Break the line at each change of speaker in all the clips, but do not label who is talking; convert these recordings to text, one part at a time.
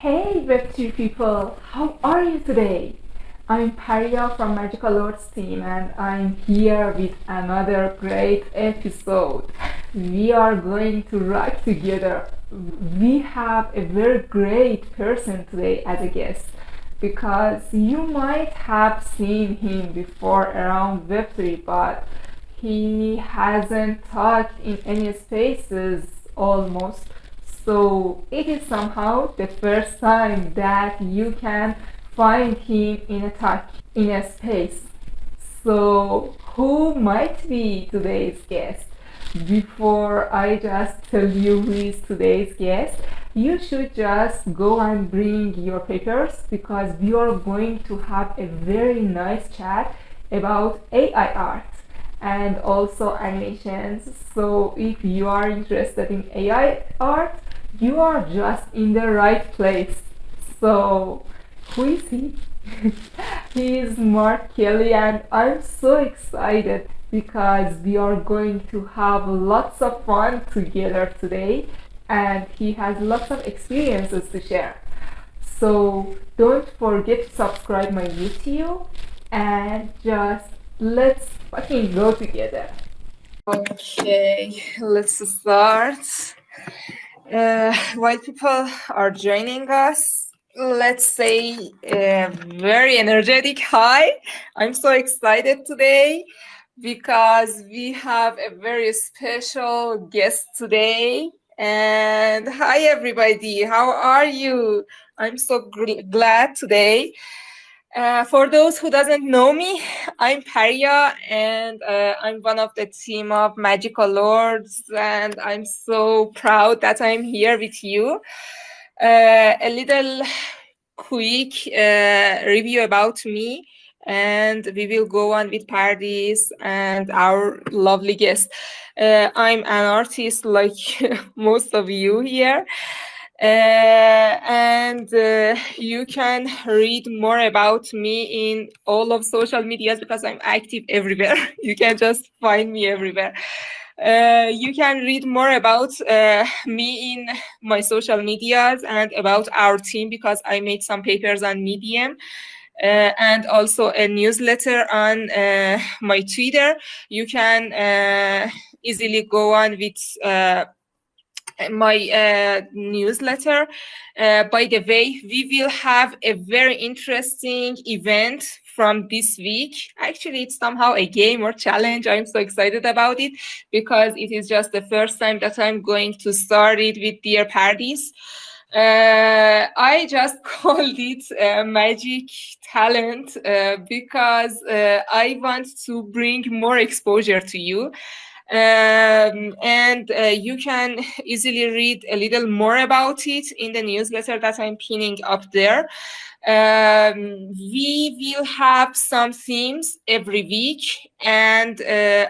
Hey Web2 people, how are you today? I'm Paria from MagicalOrds team and I'm here with another great episode. We are going to rock together. We have a very great person today as a guest because you might have seen him before around Web3 but he hasn't talked in any spaces almost, so it is somehow the first time that you can find him in a talk in a space. So who might be today's guest? Before I just tell you who is today's guest, you should just go and bring your papers because we are going to have a very nice chat about AI art and also animations. So if you are interested in AI art, you are just in the right place. So who is he? He is Mark Kelly, and I'm so excited because we are going to have lots of fun together today, and he has lots of experiences to share. So don't forget to subscribe my YouTube and just let's fucking go together. Okay, let's start. While people are joining us, let's say a very energetic hi. I'm so excited today because we have a very special guest today. And hi, everybody, how are you? I'm so glad today. For those who doesn't know me, I'm Paria, and I'm one of the team of MagicalOrds, and I'm so proud that I'm here with you. A little quick review about me, and we will go on with Paradis and our lovely guest. I'm an artist like most of you here. And you can read more about me in all of social medias because I'm active everywhere. You can just find me everywhere. You can read more about me in my social medias and about our team because I made some papers on Medium. And also a newsletter on my Twitter. You can easily go on with my newsletter. By the way, we will have a very interesting event from this week. Actually, it's somehow a game or challenge. I'm so excited about it because it is just the first time that I'm going to start it with Dear Parties. I just called it Magic Talent because I want to bring more exposure to you. And you can easily read a little more about it in the newsletter that I'm pinning up there. We will have some themes every week, and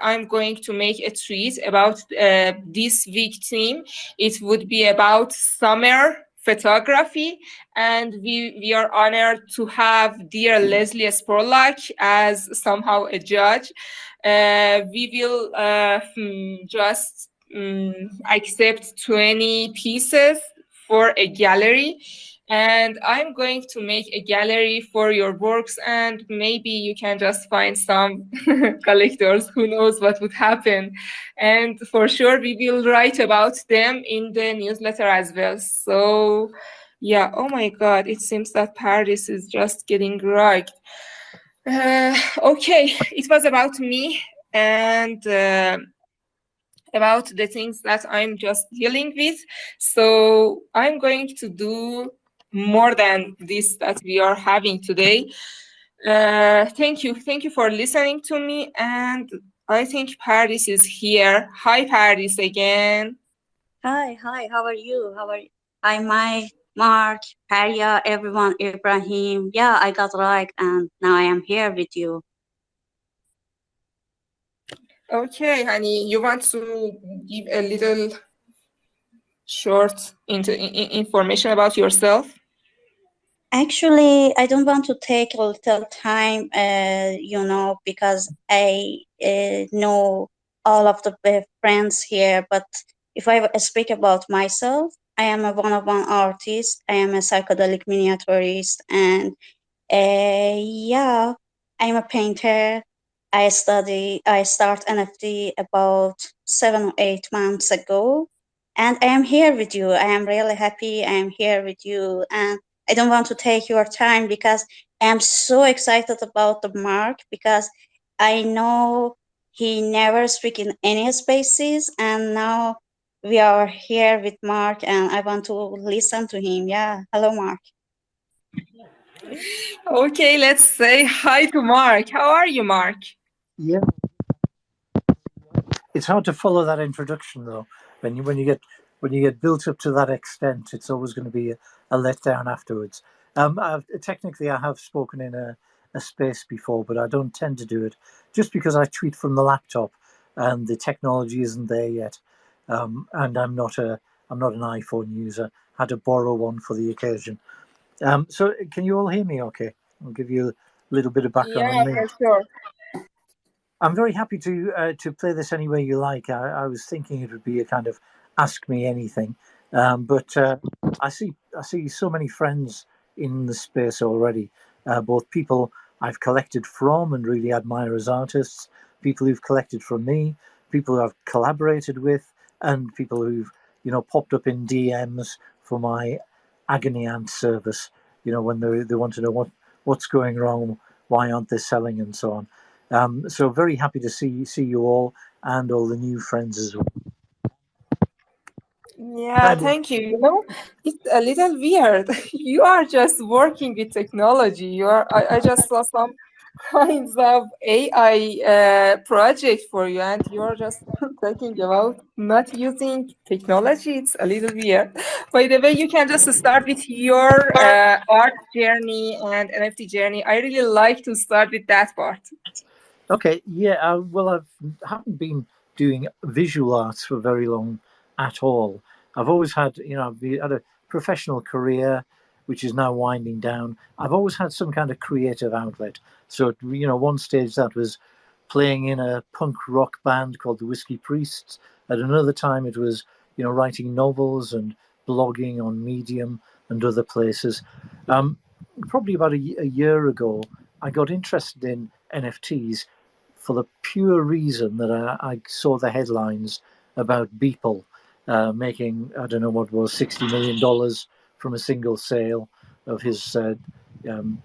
I'm going to make a tweet about this week theme. It would be about summer photography, and we are honored to have dear Leslie Sporlock as somehow a judge. We will just accept 20 pieces for a gallery, and I'm going to make a gallery for your works, and maybe you can just find some collectors. Who knows what would happen? And for sure we will write about them in the newsletter as well. So yeah, oh my god, it seems that Paris is just getting rugged. Okay, it was about me and about the things that I'm just dealing with. So I'm going to do more than this that we are having today. Thank you for listening to me. And I think Paris is here. Hi, Paris again.
Hi, how are you? How are you? Hi, Mark, Paria, everyone, Ibrahim. Yeah, I got right, and now I am here with you.
Okay, honey, you want to give a little short information about yourself?
Actually, I don't want to take a little time, because I know all of the friends here. But if I speak about myself, I am a one-of-one artist. I am a psychedelic miniaturist, and yeah, I'm a painter. I start NFT about 7 or 8 months ago, and I am here with you. I am really happy I am here with you, and I don't want to take your time because I am so excited about the Mark because I know he never speak in any spaces, and now we are here with Mark, and I want to listen to him. Yeah, hello, Mark.
Okay, let's say hi to Mark. How are you, Mark?
Yeah, it's hard to follow that introduction though. When you get built up to that extent, it's always going to be a letdown afterwards. Technically, I have spoken in a space before, but I don't tend to do it just because I tweet from the laptop, and the technology isn't there yet. And I'm not an iPhone user. Had to borrow one for the occasion. So, can you all hear me? Okay, I'll give you a little bit of background on
Yeah,
me.
for sure.
I'm very happy to play this any way you like. I was thinking it would be a kind of ask me anything, but I see so many friends in the space already. Both people I've collected from and really admire as artists, people who've collected from me, people who I've collaborated with, and people who've popped up in DMs for my agony aunt service. When they want to know what's going wrong, why aren't they selling, and so on. So very happy to see you all and all the new friends as well.
Yeah,
Kind of,
thank you. It's a little weird. You are just working with technology. I just saw some kinds of AI project for you, and you're just talking about not using technology. It's a little weird. By the way, you can just start with your art journey and NFT journey. I really like to start with that part.
okay, yeah. Well, haven't been doing visual arts for very long at all. I've always had a professional career, which is now winding down. I've always had some kind of creative outlet. So, one stage that was playing in a punk rock band called the Whiskey Priests. At another time, it was writing novels and blogging on Medium and other places. Um, Probably about a year ago, I got interested in NFTs for the pure reason that I saw the headlines about Beeple making, I don't know what it was, $60 million from a single sale of his um,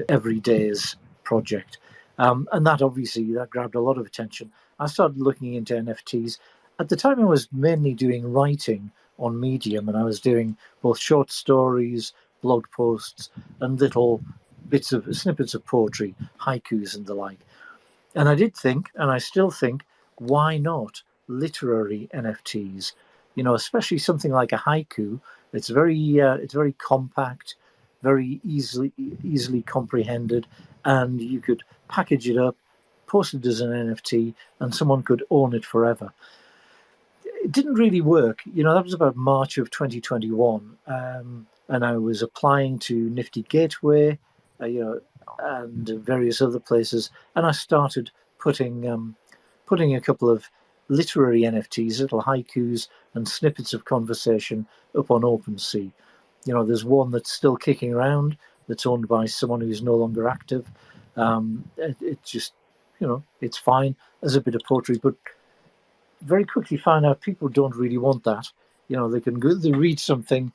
Everyday's project. And that grabbed a lot of attention. I started looking into NFTs. At the time, I was mainly doing writing on Medium, and I was doing both short stories, blog posts, and little bits of snippets of poetry, haikus, and the like. And I did think, and I still think, why not literary NFTs? Especially something like a haiku. It's very compact, very easily comprehended, and you could package it up, post it as an NFT, and someone could own it forever. It didn't really work. That was about March of 2021, and I was applying to Nifty Gateway, and various other places, and I started putting a couple of literary NFTs, little haikus and snippets of conversation up on OpenSea. There's one that's still kicking around that's owned by someone who's no longer active. It just, it's fine as a bit of poetry, but very quickly find out people don't really want that. They read something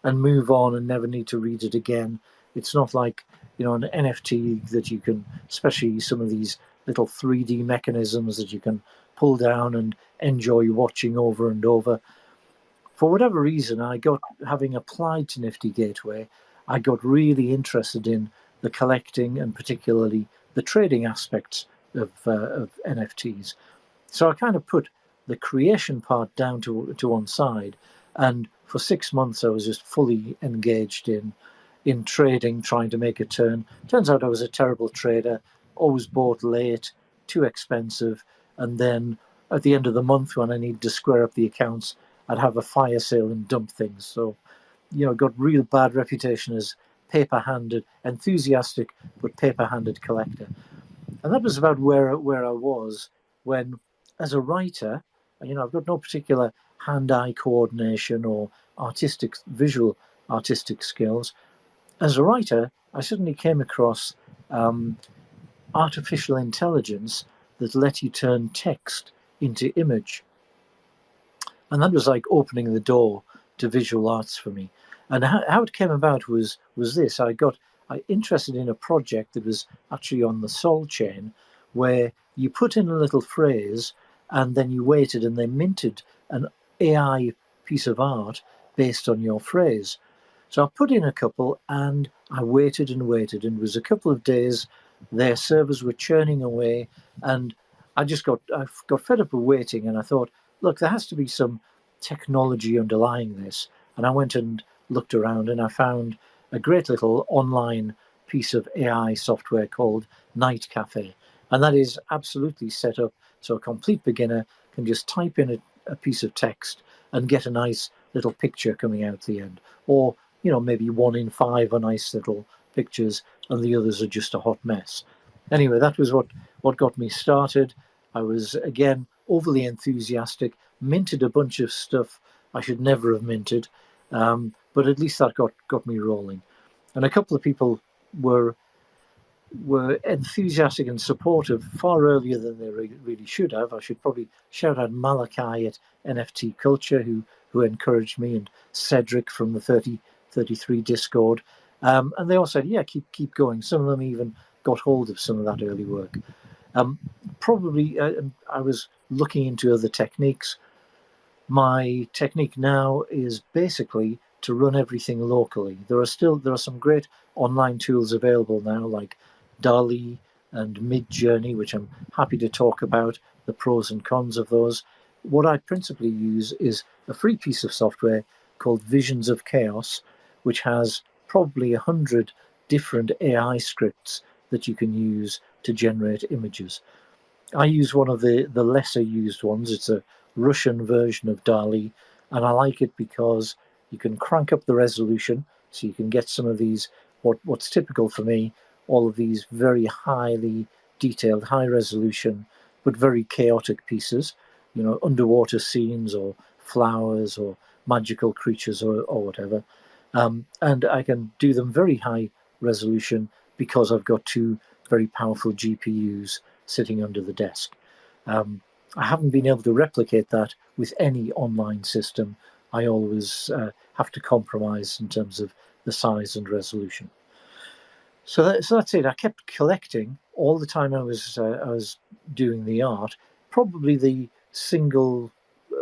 and move on and never need to read it again. It's not like an NFT that you can, especially some of these little 3D mechanisms that you can pull down and enjoy watching over and over. For whatever reason, having applied to Nifty Gateway, I got really interested in the collecting and particularly the trading aspects of NFTs. So I kind of put the creation part down to one side, and for 6 months I was just fully engaged in trading, trying to make a turn. Turns out I was a terrible trader, always bought late, too expensive, and then at the end of the month when I needed to square up the accounts, I'd have a fire sale and dump things. So, got real bad reputation as paper-handed, enthusiastic but paper-handed collector. And that was about where I was when, as a writer, I've got no particular hand-eye coordination or visual artistic skills. As a writer, I suddenly came across um, artificial intelligence that let you turn text into image. And that was like opening the door to visual arts for me. And how it came about was this: I interested in a project that was actually on the Sol chain, where you put in a little phrase, and then you waited, and they minted an AI piece of art based on your phrase. So I put in a couple, and I waited and waited, and it was a couple of days. Their servers were churning away, and I got fed up with waiting, and I thought, look, there has to be some technology underlying this. And I went and looked around, and I found a great little online piece of AI software called Night Cafe, and that is absolutely set up so a complete beginner can just type in a piece of text and get a nice little picture coming out the end, or maybe 1 in 5 are nice little pictures, and the others are just a hot mess. Anyway, that was what got me started. I was again overly enthusiastic, minted a bunch of stuff I should never have minted, but at least that got me rolling. And a couple of people were enthusiastic and supportive far earlier than they really should have. I should probably shout out Malachi at NFT Culture, who encouraged me, and Cedric from the 3033 Discord. And they all said, yeah, keep going. Some of them even got hold of some of that early work. Probably, I was looking into other techniques. My technique now is basically to run everything locally. There are some great online tools available now, like DALL-E and Midjourney, which I'm happy to talk about the pros and cons of those. What I principally use is a free piece of software called Visions of Chaos, which has probably 100 different AI scripts that you can use to generate images. I use one of the lesser used ones. It's a Russian version of DALL-E, and I like it because you can crank up the resolution, so you can get some of these what's typical for me, all of these very highly detailed, high resolution, but very chaotic pieces, underwater scenes or flowers or magical creatures or whatever. And I can do them very high resolution because I've got two very powerful GPUs sitting under the desk. I haven't been able to replicate that with any online system. I always have to compromise in terms of the size and resolution. So that's it. I kept collecting all the time I was doing the art. Probably the single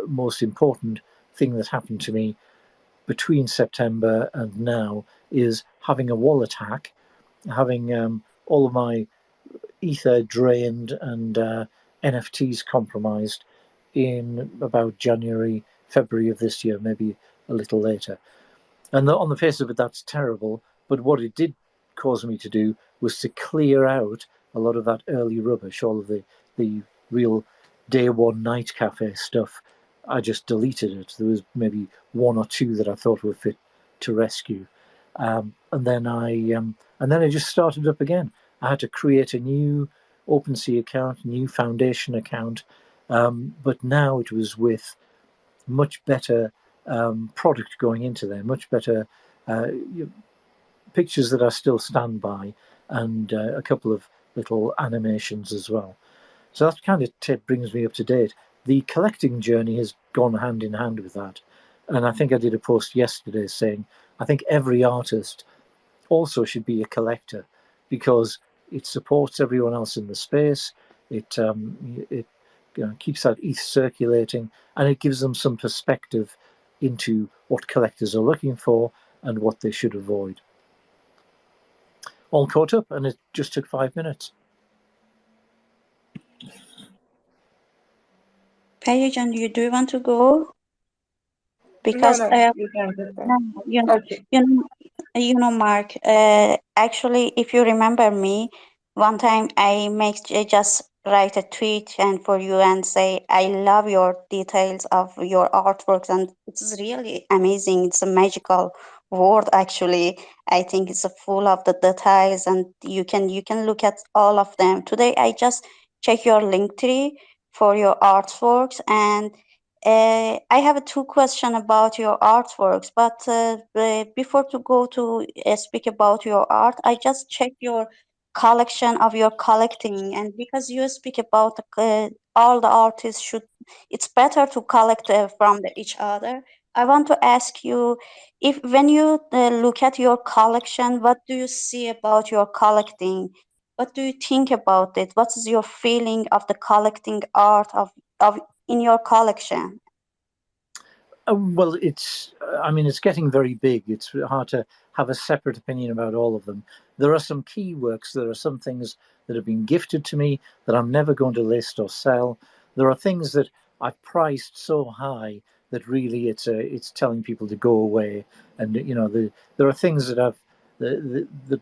most important thing that happened to me between September and now is having a wallet hack, having all of my ether drained and NFTs compromised in about January, February of this year, maybe a little later. And on the face of it, that's terrible. But what it did cause me to do was to clear out a lot of that early rubbish, all of the real day one night cafe stuff. I just deleted it. There was maybe one or two that I thought were fit to rescue, and then I just started up again. I had to create a new OpenSea account, new Foundation account, but now it was with much better product going into there, much better uh, pictures that I still stand by, and a couple of little animations as well. So that kind of brings me up to date. The collecting journey has gone hand in hand with that. And I think I did a post yesterday saying I think every artist also should be a collector because it supports everyone else in the space. It keeps that ETH circulating, and it gives them some perspective into what collectors are looking for and what they should avoid. All caught up, and it just took 5 minutes.
Payajan, do you want to go?
No,
Because
no, you can just
no,
okay.
Mark. Actually, if you remember me, one time I just write a tweet and for you and say I love your details of your artworks, and it's really amazing. It's a magical word, actually. I think it's full of the details, and you can look at all of them. Today, I just check your link tree for your artworks, and I have a two question about your artworks, but before to go to speak about your art, I just check your collection of your collecting, and because you speak about all the artists should, it's better to collect from each other. I want to ask you if when you look at your collection, what do you see about your collecting? What do you think about it? What is your feeling of the collecting art of in your collection?
Well, I mean, it's getting very big. It's hard to have a separate opinion about all of them. There are some key works. There are some things that have been gifted to me that I'm never going to list or sell. There are things that I've priced so high that really it's telling people to go away. And there are things that the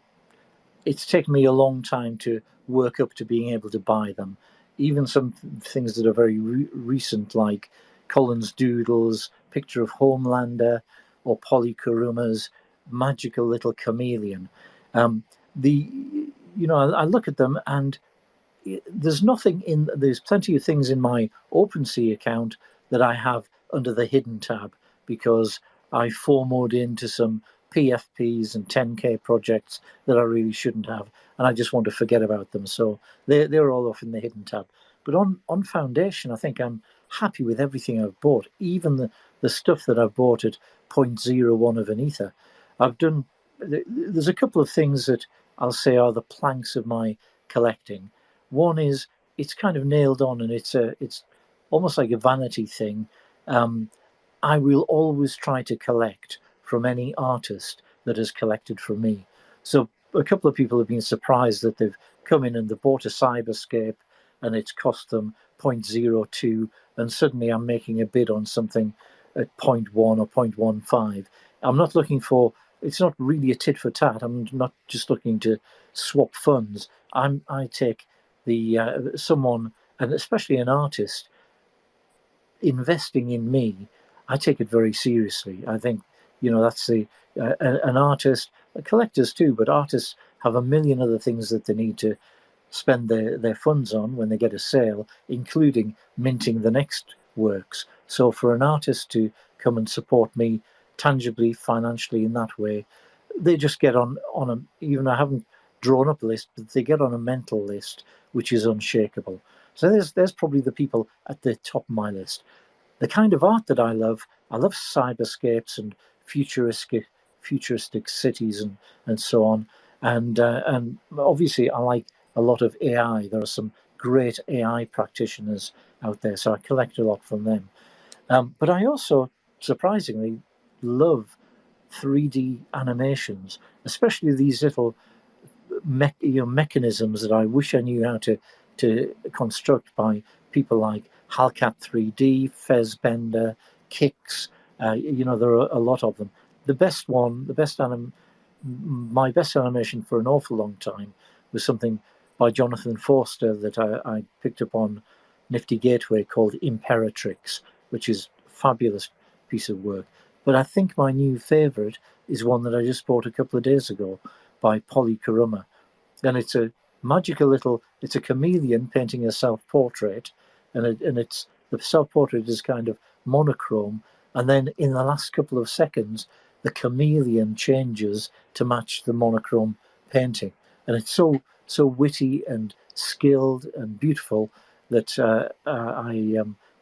it's taken me a long time to work up to being able to buy them. Even some things that are very recent, like Collins Doodle's picture of Homelander or Polly Kuruma's magical little chameleon. Um, the I look at them and there's plenty of things in my OpenSea account that I have under the hidden tab because I FOMO'd into some PFPs and 10K projects that I really shouldn't have, and I just want to forget about them. So they're all off in the hidden tab. But on Foundation, I think I'm happy with everything I've bought, even the stuff that I've bought at zero point zero 0.01 of an ether. I've done. There's a couple of things that I'll say are the planks of my collecting. One is it's kind of nailed on, and it's almost like a vanity thing. Um, I will always try to collect from any artist that has collected from me. So a couple of people have been surprised that they've come in and they bought a Cyberscape and it's cost them zero point zero 0.02, and suddenly I'm making a bid on something at zero point 0.1 or 0.15. I'm not looking for. It's not really a tit for tat. I'm not just looking to swap funds. I take the someone, and especially an artist, investing in me. I take it very seriously. I think that's an artist, collectors too, but artists have a million other things that they need to spend their funds on when they get a sale, including minting the next works. So for an artist to come and support me tangibly, financially in that way, they just get on a, even I haven't drawn up a list, but they get on a mental list which is unshakable. So there's probably the people at the top of my list. The kind of art that I love cyberscapes and futuristic cities and so on. And obviously I like a lot of AI. There are some great AI practitioners out there, so I collect a lot from them. But I also, surprisingly, love 3D animations, especially these little mechanisms that I wish I knew how to construct by people like Halcat 3D, Fez Bender, Kix. There are a lot of them. The best one, my best animation for an awful long time was something by Jonathan Forster that I picked up on Nifty Gateway called Imperatrix, which is a fabulous piece of work. But I think my new favourite is one that I just bought a couple of days ago by Polly Kuruma, and it's a magical little. It's a chameleon painting a self-portrait, and it's the self-portrait is kind of monochrome, and then in the last couple of seconds, the chameleon changes to match the monochrome painting, and it's so witty and skilled and beautiful that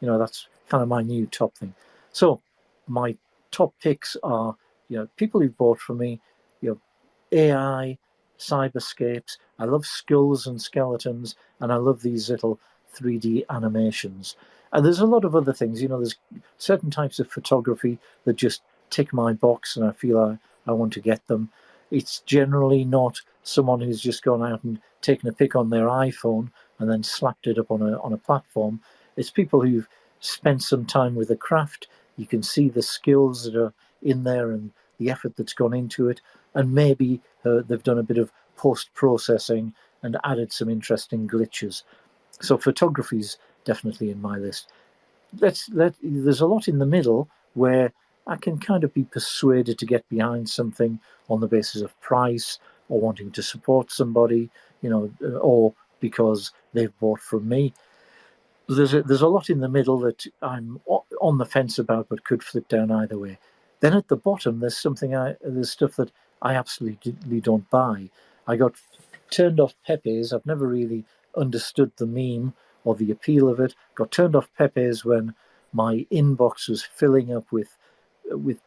that's kind of my new top thing. So my top picks are people who've bought from me, you know AI, cyberscapes. I love skulls and skeletons, and I love these little 3D animations. And there's a lot of other things. There's certain types of photography that just tick my box, and I feel I want to get them. It's generally not someone who's just gone out and taken a pic on their iPhone and then slapped it up on a platform. It's people who've spent some time with the craft. You can see the skills that are in there and the effort that's gone into it, and maybe they've done a bit of post-processing and added some interesting glitches. So photography's definitely in my list. There's a lot in the middle where I can kind of be persuaded to get behind something on the basis of price or wanting to support somebody, or because they've bought from me. There's a lot in the middle that I'm on the fence about, but could flip down either way. Then at the bottom, there's stuff that I absolutely don't buy. I got turned off Pepe's. I've never really understood the meme or the appeal of it. Got turned off Pepe's when my inbox was filling up with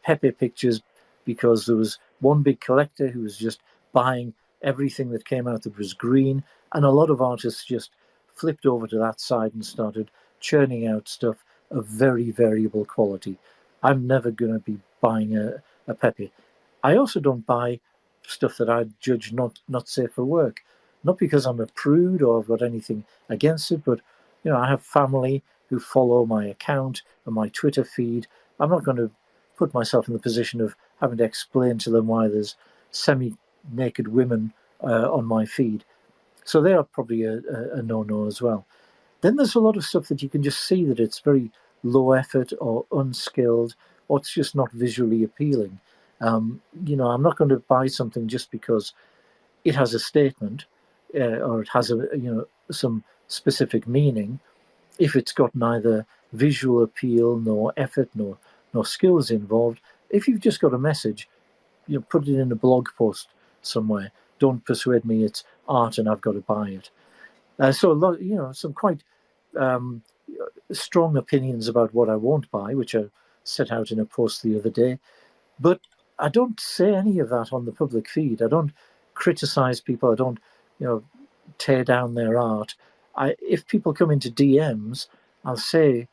Pepe pictures, because there was one big collector who was just buying everything that came out that was green, and a lot of artists just flipped over to that side and started churning out stuff of very variable quality. I'm never going to be buying a Pepe. I also don't buy stuff that I judge not safe for work. Not because I'm a prude or I've got anything against it, but I have family who follow my account and my Twitter feed. I'm not going to put myself in the position of having to explain to them why there's semi-naked women on my feed. So they are probably a no-no as well. Then there's a lot of stuff that you can just see that it's very low effort or unskilled, or it's just not visually appealing. I'm not going to buy something just because it has a statement or it has some specific meaning, if it's got neither visual appeal nor effort nor skills involved. If you've just got a message, put it in a blog post somewhere. Don't persuade me it's art and I've got to buy it. So a lot, some quite strong opinions about what I won't buy, which I set out in a post the other day. But I don't say any of that on the public feed. I don't criticize people. I don't, tear down their art. If people come into DMs, I'll say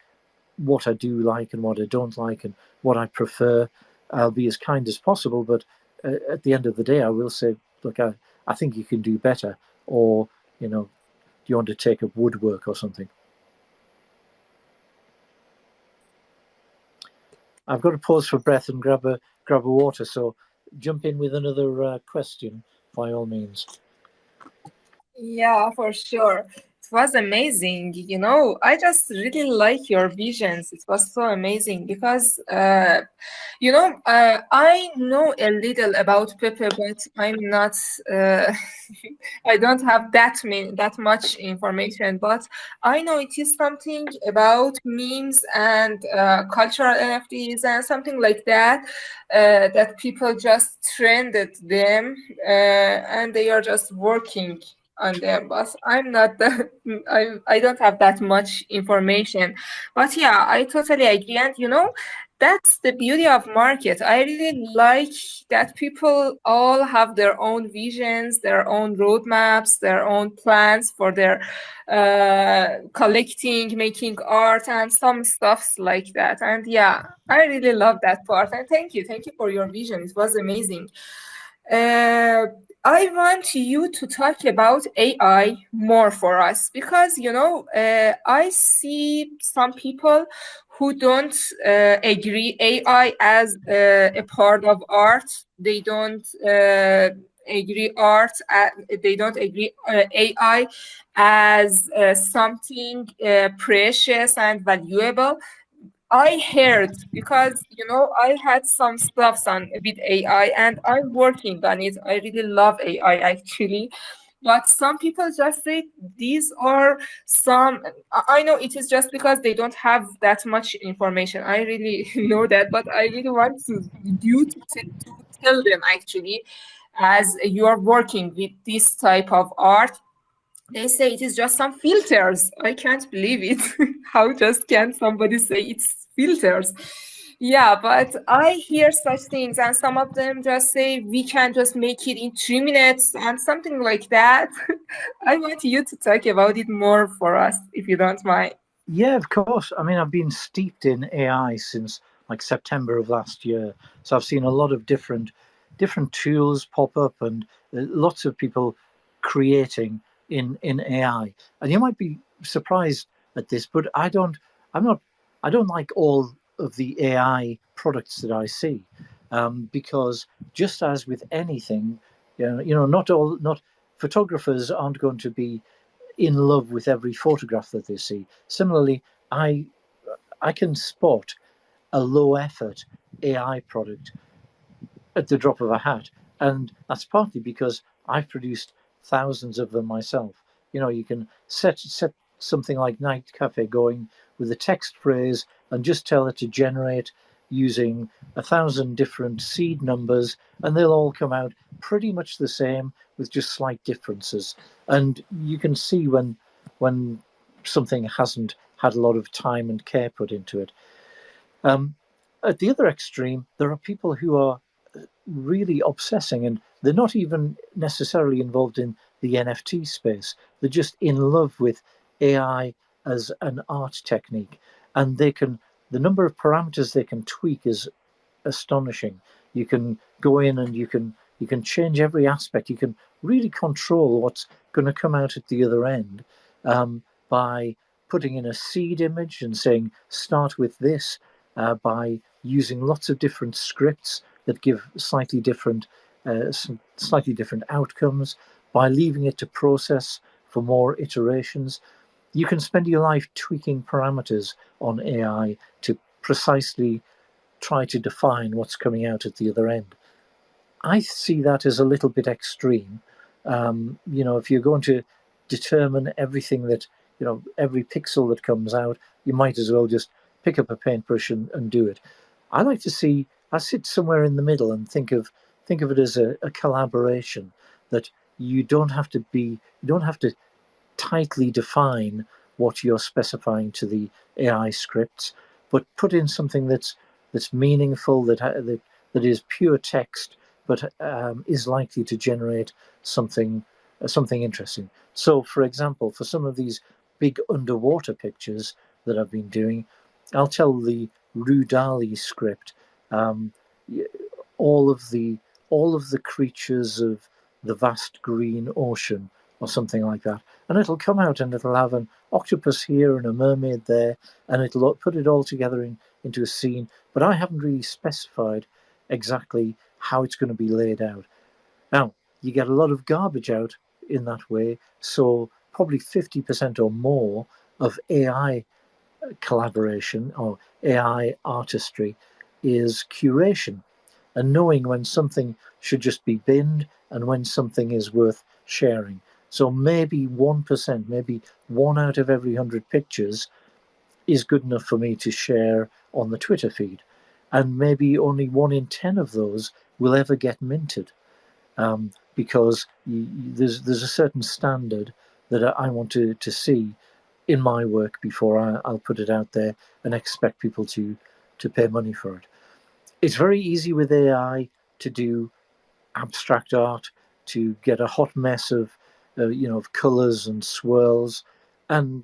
what I do like and what I don't like and what I prefer. I'll be as kind as possible, but at the end of the day, I will say, look, I think you can do better, or do you want to take up woodwork or something? I've got to pause for breath and grab a water, so jump in with another question by all means.
Yeah, for sure. It was amazing. I just really like your visions. It was so amazing because, I know a little about Pepe, but I'm not, I don't have that much information. But I know it is something about memes and cultural NFTs and something like that, that people just trended them, and they are just working on them, but I'm not I don't have that much information. But yeah, I totally agree. And that's the beauty of market. I really like that people all have their own visions, their own roadmaps, their own plans for their collecting, making art, and some stuffs like that. And yeah, I really love that part. And thank you for your vision. It was amazing. uh, I want you to talk about AI more for us because, I see some people who don't agree AI as a part of art. They don't agree they don't agree AI as something precious and valuable. I heard because I had some stuffs on with AI and I'm working on it. I really love AI actually. But some people just say these are some. I know it is just because they don't have that much information. I really know that, but I really want to tell them actually, as you are working with this type of art, they say it is just some filters. I can't believe it. How just can somebody say it's filters? Yeah, but I hear such things, and some of them just say we can just make it in 3 minutes and something like that. I want you to talk about it more for us, if you don't mind.
Yeah, of course. I mean, I've been steeped in AI since like September of last year, so I've seen a lot of different tools pop up and lots of people creating in AI. And you might be surprised at this, but I'm not, I don't like all of the AI products that I see, because just as with anything, not photographers aren't going to be in love with every photograph that they see. Similarly, I can spot a low effort AI product at the drop of a hat, and that's partly because I've produced thousands of them myself. You can set something like Night Cafe going with a text phrase and just tell it to generate using 1,000 different seed numbers, and they'll all come out pretty much the same with just slight differences. And you can see when something hasn't had a lot of time and care put into it. Um, at the other extreme, there are people who are really obsessing, and they're not even necessarily involved in the NFT space. They're just in love with AI as an art technique, and the number of parameters they can tweak is astonishing. You can go in and you can change every aspect. You can really control what's going to come out at the other end, by putting in a seed image and saying start with this, by using lots of different scripts that give slightly different outcomes, by leaving it to process for more iterations. You can spend your life tweaking parameters on AI to precisely try to define what's coming out at the other end. I see that as a little bit extreme. If you're going to determine everything that, every pixel that comes out, you might as well just pick up a paintbrush and do it. I sit somewhere in the middle and think of it as a collaboration, that you don't have to tightly define what you're specifying to the AI scripts, but put in something that's meaningful, that is pure text, but is likely to generate something interesting. So, for example, for some of these big underwater pictures that I've been doing, I'll tell the Rudali script, um, all of the creatures of the vast green ocean or something like that, and it'll come out and it'll have an octopus here and a mermaid there, and it'll put it all together into a scene. But I haven't really specified exactly how it's going to be laid out. Now, you get a lot of garbage out in that way, so probably 50% or more of AI collaboration or AI artistry is curation, and knowing when something should just be binned and when something is worth sharing. So maybe 1%, maybe one out of every 100 pictures is good enough for me to share on the Twitter feed. And maybe only 1 in 10 of those will ever get minted, because there's a certain standard that I want to see in my work before I'll put it out there and expect people to pay money for it. It's very easy with AI to do abstract art, to get a hot mess of colors and swirls, and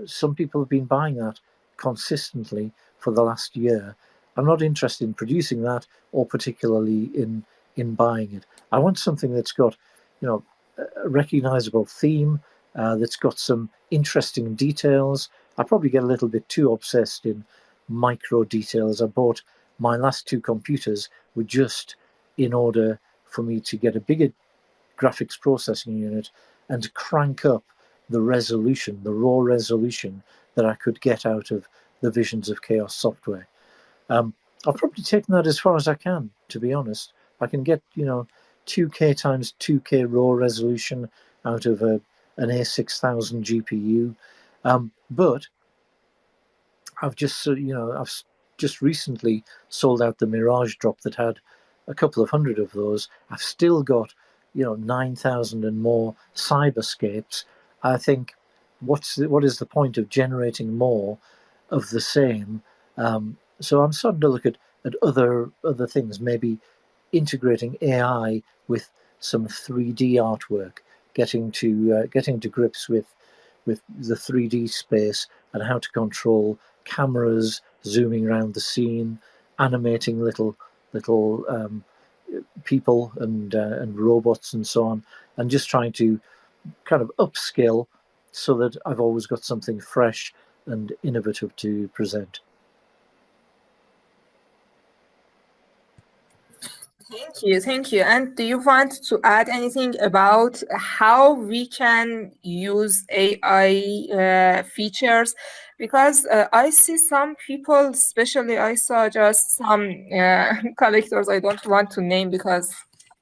some people have been buying that consistently for the last year. I'm not interested in producing that, or particularly in buying it. I want something that's got, a recognizable theme, that's got some interesting details. I probably get a little bit too obsessed in micro details. I bought my last 2 computers were just in order for me to get a bigger graphics processing unit and to crank up the resolution, the raw resolution that I could get out of the Visions of Chaos software. I've probably taken that as far as I can, to be honest. I can get 2K times 2K raw resolution out of an A6000 GPU, but I've just recently sold out the Mirage Drop that had a couple of hundred of those. I've still got 9,000 and more cyberscapes. I think what is the point of generating more of the same? So I'm starting to look at other things, maybe integrating AI with some 3D artwork, getting to grips with the 3D space and how to control cameras zooming around the scene, animating little people and robots and so on, and just trying to kind of upskill so that I've always got something fresh and innovative to present.
Thank you. And do you want to add anything about how we can use AI features? Because I see some people, especially I saw just some collectors I don't want to name because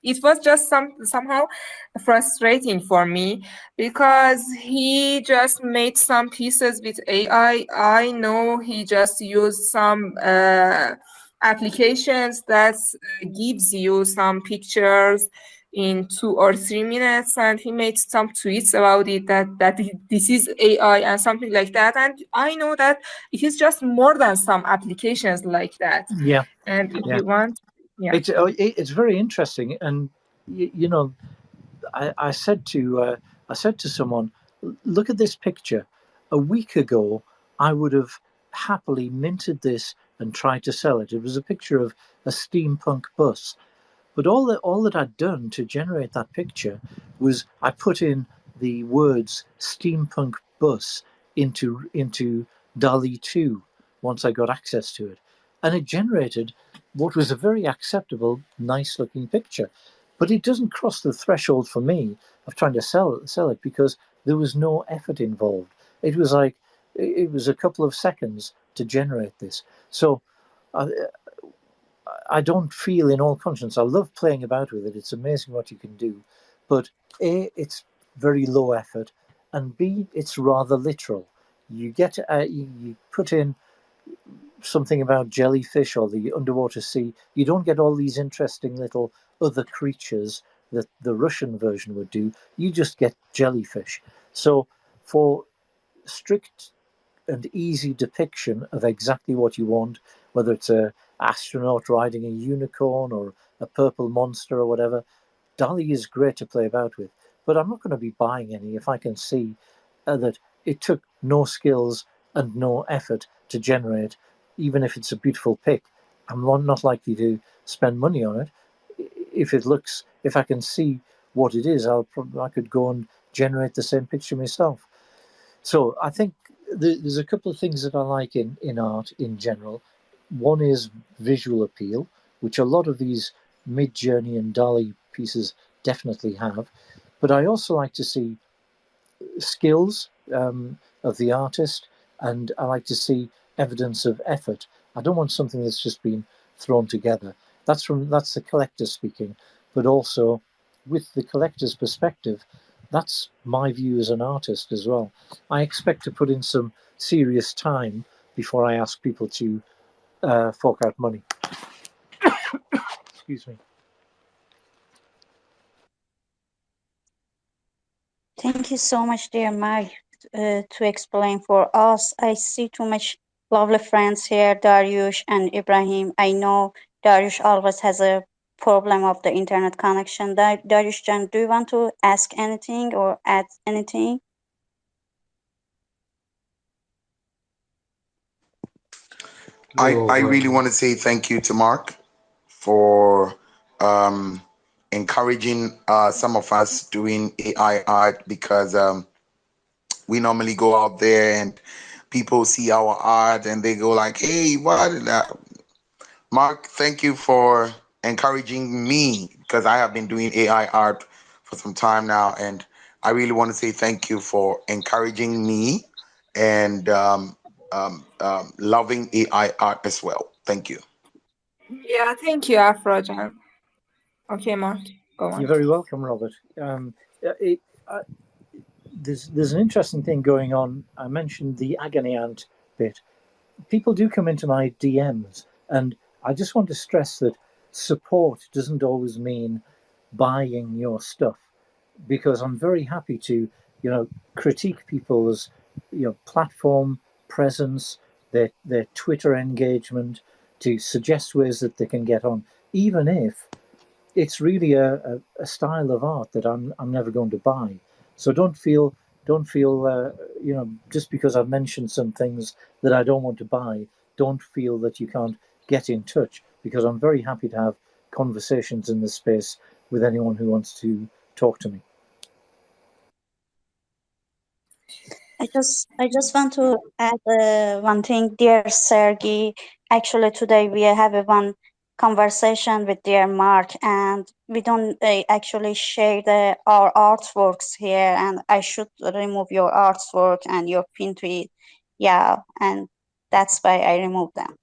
it was just somehow frustrating for me because he just made some pieces with AI. I know he just used some applications that gives you some pictures in 2 or 3 minutes, and he made some tweets about it that this is AI and something like that. And I know that it is just more than some applications like that.
Yeah,
And if
yeah.
you want, yeah.
It's very interesting, and you know, I said to someone, look at this picture. A week ago, I would have happily minted this and tried to sell it. It was a picture of a steampunk bus. But all that I'd done to generate that picture was I put in the words steampunk bus into DALI 2 once I got access to it. And it generated what was a very acceptable, nice looking picture. But it doesn't cross the threshold for me of trying to sell it because there was no effort involved. It was like it was a couple of seconds to generate this. So I don't feel in all conscience. I love playing about with it. It's amazing what you can do. But A, it's very low effort, and B, it's rather literal. You get you put in something about jellyfish or the underwater sea. You don't get all these interesting little other creatures that the Russian version would do. You just get jellyfish. So for strict and easy depiction of exactly what you want, whether it's a astronaut riding a unicorn or a purple monster or whatever. DALI is great to play about with, but I'm not going to be buying any if I can see that it took no skills and no effort to generate, even if it's a beautiful pic. I'm not likely to spend money on it. If I can see what it is, I could go and generate the same picture myself. So I think there's a couple of things that I like in art in general. One is visual appeal, which a lot of these Mid-Journey and DALI pieces definitely have. But I also like to see skills of the artist, and I like to see evidence of effort. I don't want something that's just been thrown together. That's the collector speaking, but also with the collector's perspective, that's my view as an artist as well. I expect to put in some serious time before I ask people to fork out money. Excuse me.
Thank you so much, dear Mag, to explain for us. I see too much lovely friends here, Dariush and Ibrahim. I know Dariush always has a problem of the internet connection. Dariush Jan, do you want to ask anything or add anything?
I really want to say thank you to Mark for um, encouraging some of us doing AI art because we normally go out there and people see our art and they go like, "Hey, what?" Mark, thank you for encouraging me because I have been doing AI art for some time now, and I really want to say thank you for encouraging me and loving AI art as well. Thank you.
Yeah, thank you, Afrojan. Okay, Mark, go
You're
on.
very welcome, Robert. It, there's an interesting thing going on. I mentioned the agony aunt bit. People do come into my DMs, and I just want to stress that support doesn't always mean buying your stuff, because I'm very happy to, critique people's, platform presence, their Twitter engagement, to suggest ways that they can get on, even if it's really a style of art that I'm never going to buy. So don't feel just because I've mentioned some things that I don't want to buy, don't feel that you can't get in touch, because I'm very happy to have conversations in this space with anyone who wants to talk to me.
I just want to add one thing, dear Sergey. Actually, today we have a one conversation with dear Mark, and we don't actually share our artworks here. And I should remove your artwork and your pin to it. Yeah, and that's why I removed them.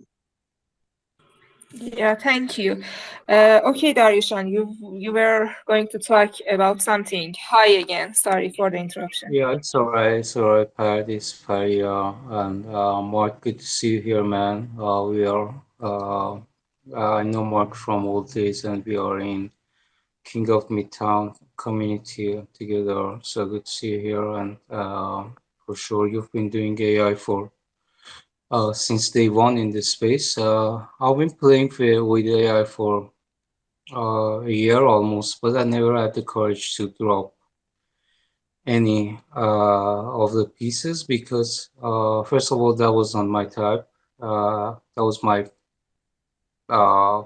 Yeah, thank you. Okay, Daryushan, you were going to talk about something. Hi again. Sorry for the interruption.
Yeah, it's all right, Pat. It's Faria, and Mark, good to see you here, man. We are, I know Mark from old days, and we are in King of Midtown community together. So good to see you here, and for sure you've been doing AI for since day one in this space. I've been playing with AI for a year almost, but I never had the courage to drop any of the pieces because first of all that was not my type. That was my uh,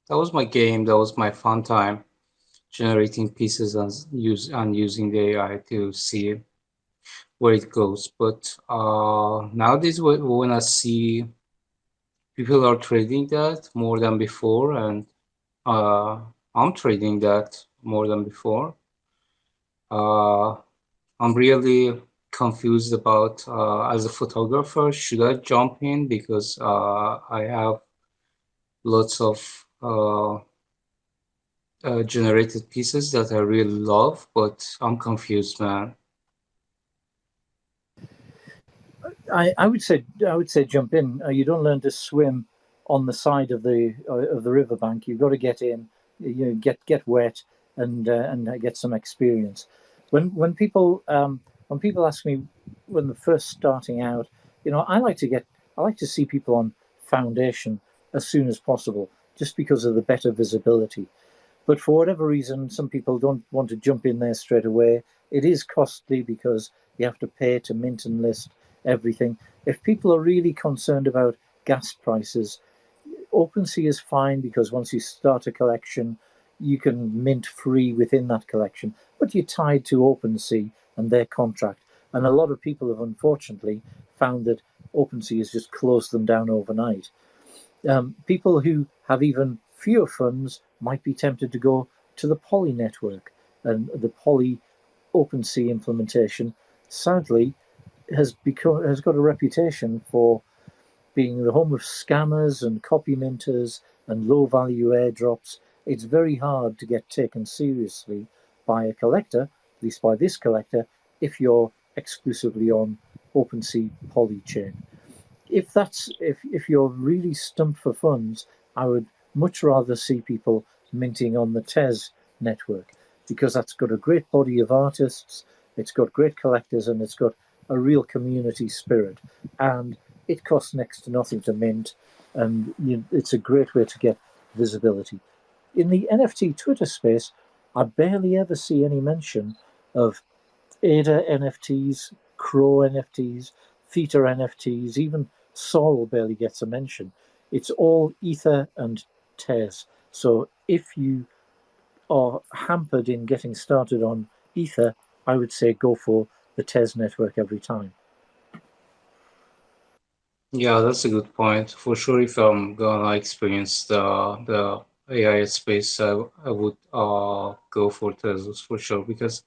that was my game. That was my fun time generating pieces and using the AI to see where it goes. But nowadays when I see people are trading that more than before, and uh, I'm trading that more than before. Uh, I'm really confused about as a photographer, should I jump in because I have lots of generated pieces that I really love, but I'm confused, man.
I would say jump in. You don't learn to swim on the side of the riverbank. You've got to get in, get wet, and get some experience. When people ask me when they're first starting out, I like to see people on foundation as soon as possible, just because of the better visibility. But for whatever reason, some people don't want to jump in there straight away. It is costly because you have to pay to mint and list everything. If people are really concerned about gas prices, OpenSea is fine because once you start a collection, you can mint free within that collection, but you're tied to OpenSea and their contract. And a lot of people have unfortunately found that OpenSea has just closed them down overnight. People who have even fewer funds might be tempted to go to the Poly network, and the Poly OpenSea implementation, sadly, has got a reputation for being the home of scammers and copy minters and low value airdrops. It's very hard to get taken seriously by a collector, at least by this collector, if you're exclusively on OpenSea Poly chain. If you're really stumped for funds, I would much rather see people minting on the Tez network because that's got a great body of artists, it's got great collectors, and it's got a real community spirit. And it costs next to nothing to mint, and it's a great way to get visibility. In the NFT Twitter space, I barely ever see any mention of Ada NFTs, Crow NFTs, Theta NFTs, even Sol barely gets a mention. It's all Ether and Tez. So if you are hampered in getting started on Ether, I would say go for the Tez network every time.
Yeah, that's a good point. For sure, if I'm gonna experience the AI space, I would go for Tezos for sure because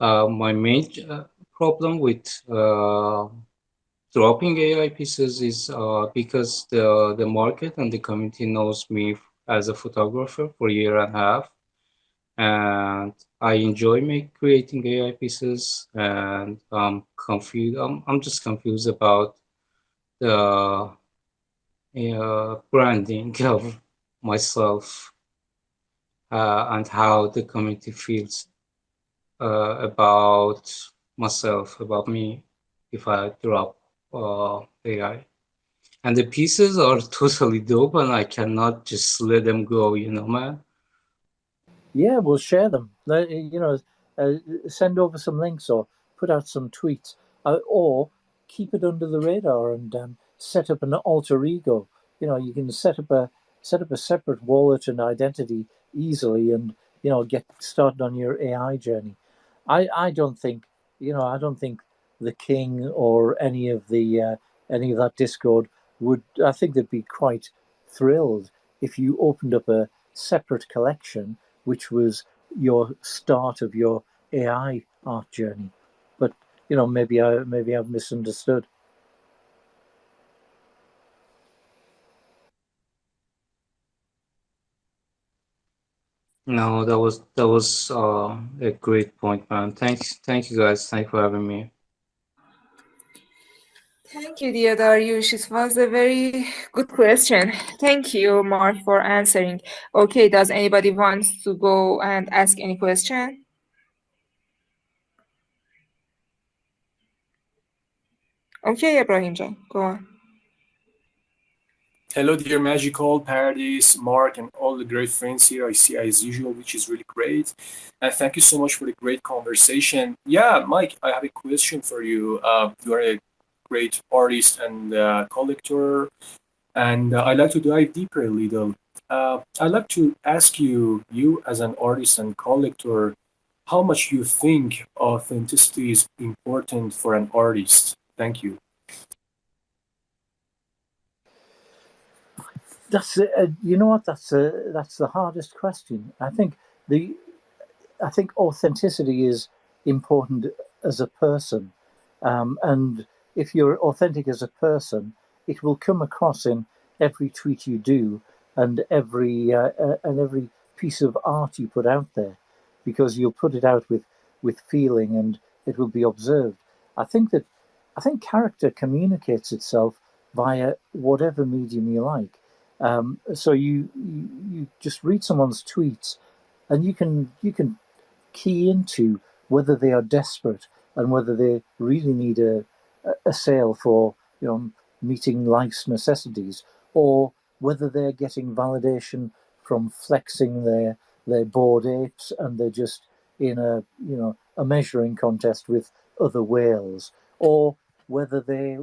my main problem with dropping AI pieces is because the market and the community knows me as a photographer for a year and a half, and I enjoy creating AI pieces, and I'm confused. I'm just confused about the branding of myself and how the community feels about myself, about me, if I drop AI. And the pieces are totally dope, and I cannot just let them go, man.
Yeah, we'll share them. Uh, send over some links or put out some tweets, or keep it under the radar and set up an alter ego. You can set up a separate wallet and identity easily, and get started on your AI journey. I don't think I don't think the king or any of that Discord would. I think they'd be quite thrilled if you opened up a separate collection, which was your start of your AI art journey. But maybe I've misunderstood.
No, that was a great point, man. Thank you guys. Thank you for having me.
Thank you, dear Dariush. It was a very good question. Thank you, Mark, for answering. Okay, does anybody wants to go and ask any question? Okay, Ibrahim Jan, go on.
Hello, dear Magical, Paradise, Mark, and all the great friends here I see as usual, which is really great. And thank you so much for the great conversation. Yeah, Mike, I have a question for you. You are a great artist and collector, and I'd like to dive deeper a little. I'd like to ask you, you as an artist and collector, how much you think authenticity is important for an artist. Thank you.
That's you know what, that's the hardest question. The I think authenticity is important as a person, and if you're authentic as a person, it will come across in every tweet you do and every piece of art you put out there, because you'll put it out with feeling and it will be observed. I think that I think character communicates itself via whatever medium you like. So you just read someone's tweets, and you can key into whether they are desperate and whether they really need a sale for, meeting life's necessities, or whether they're getting validation from flexing their bored apes and they're just in a measuring contest with other whales, or whether they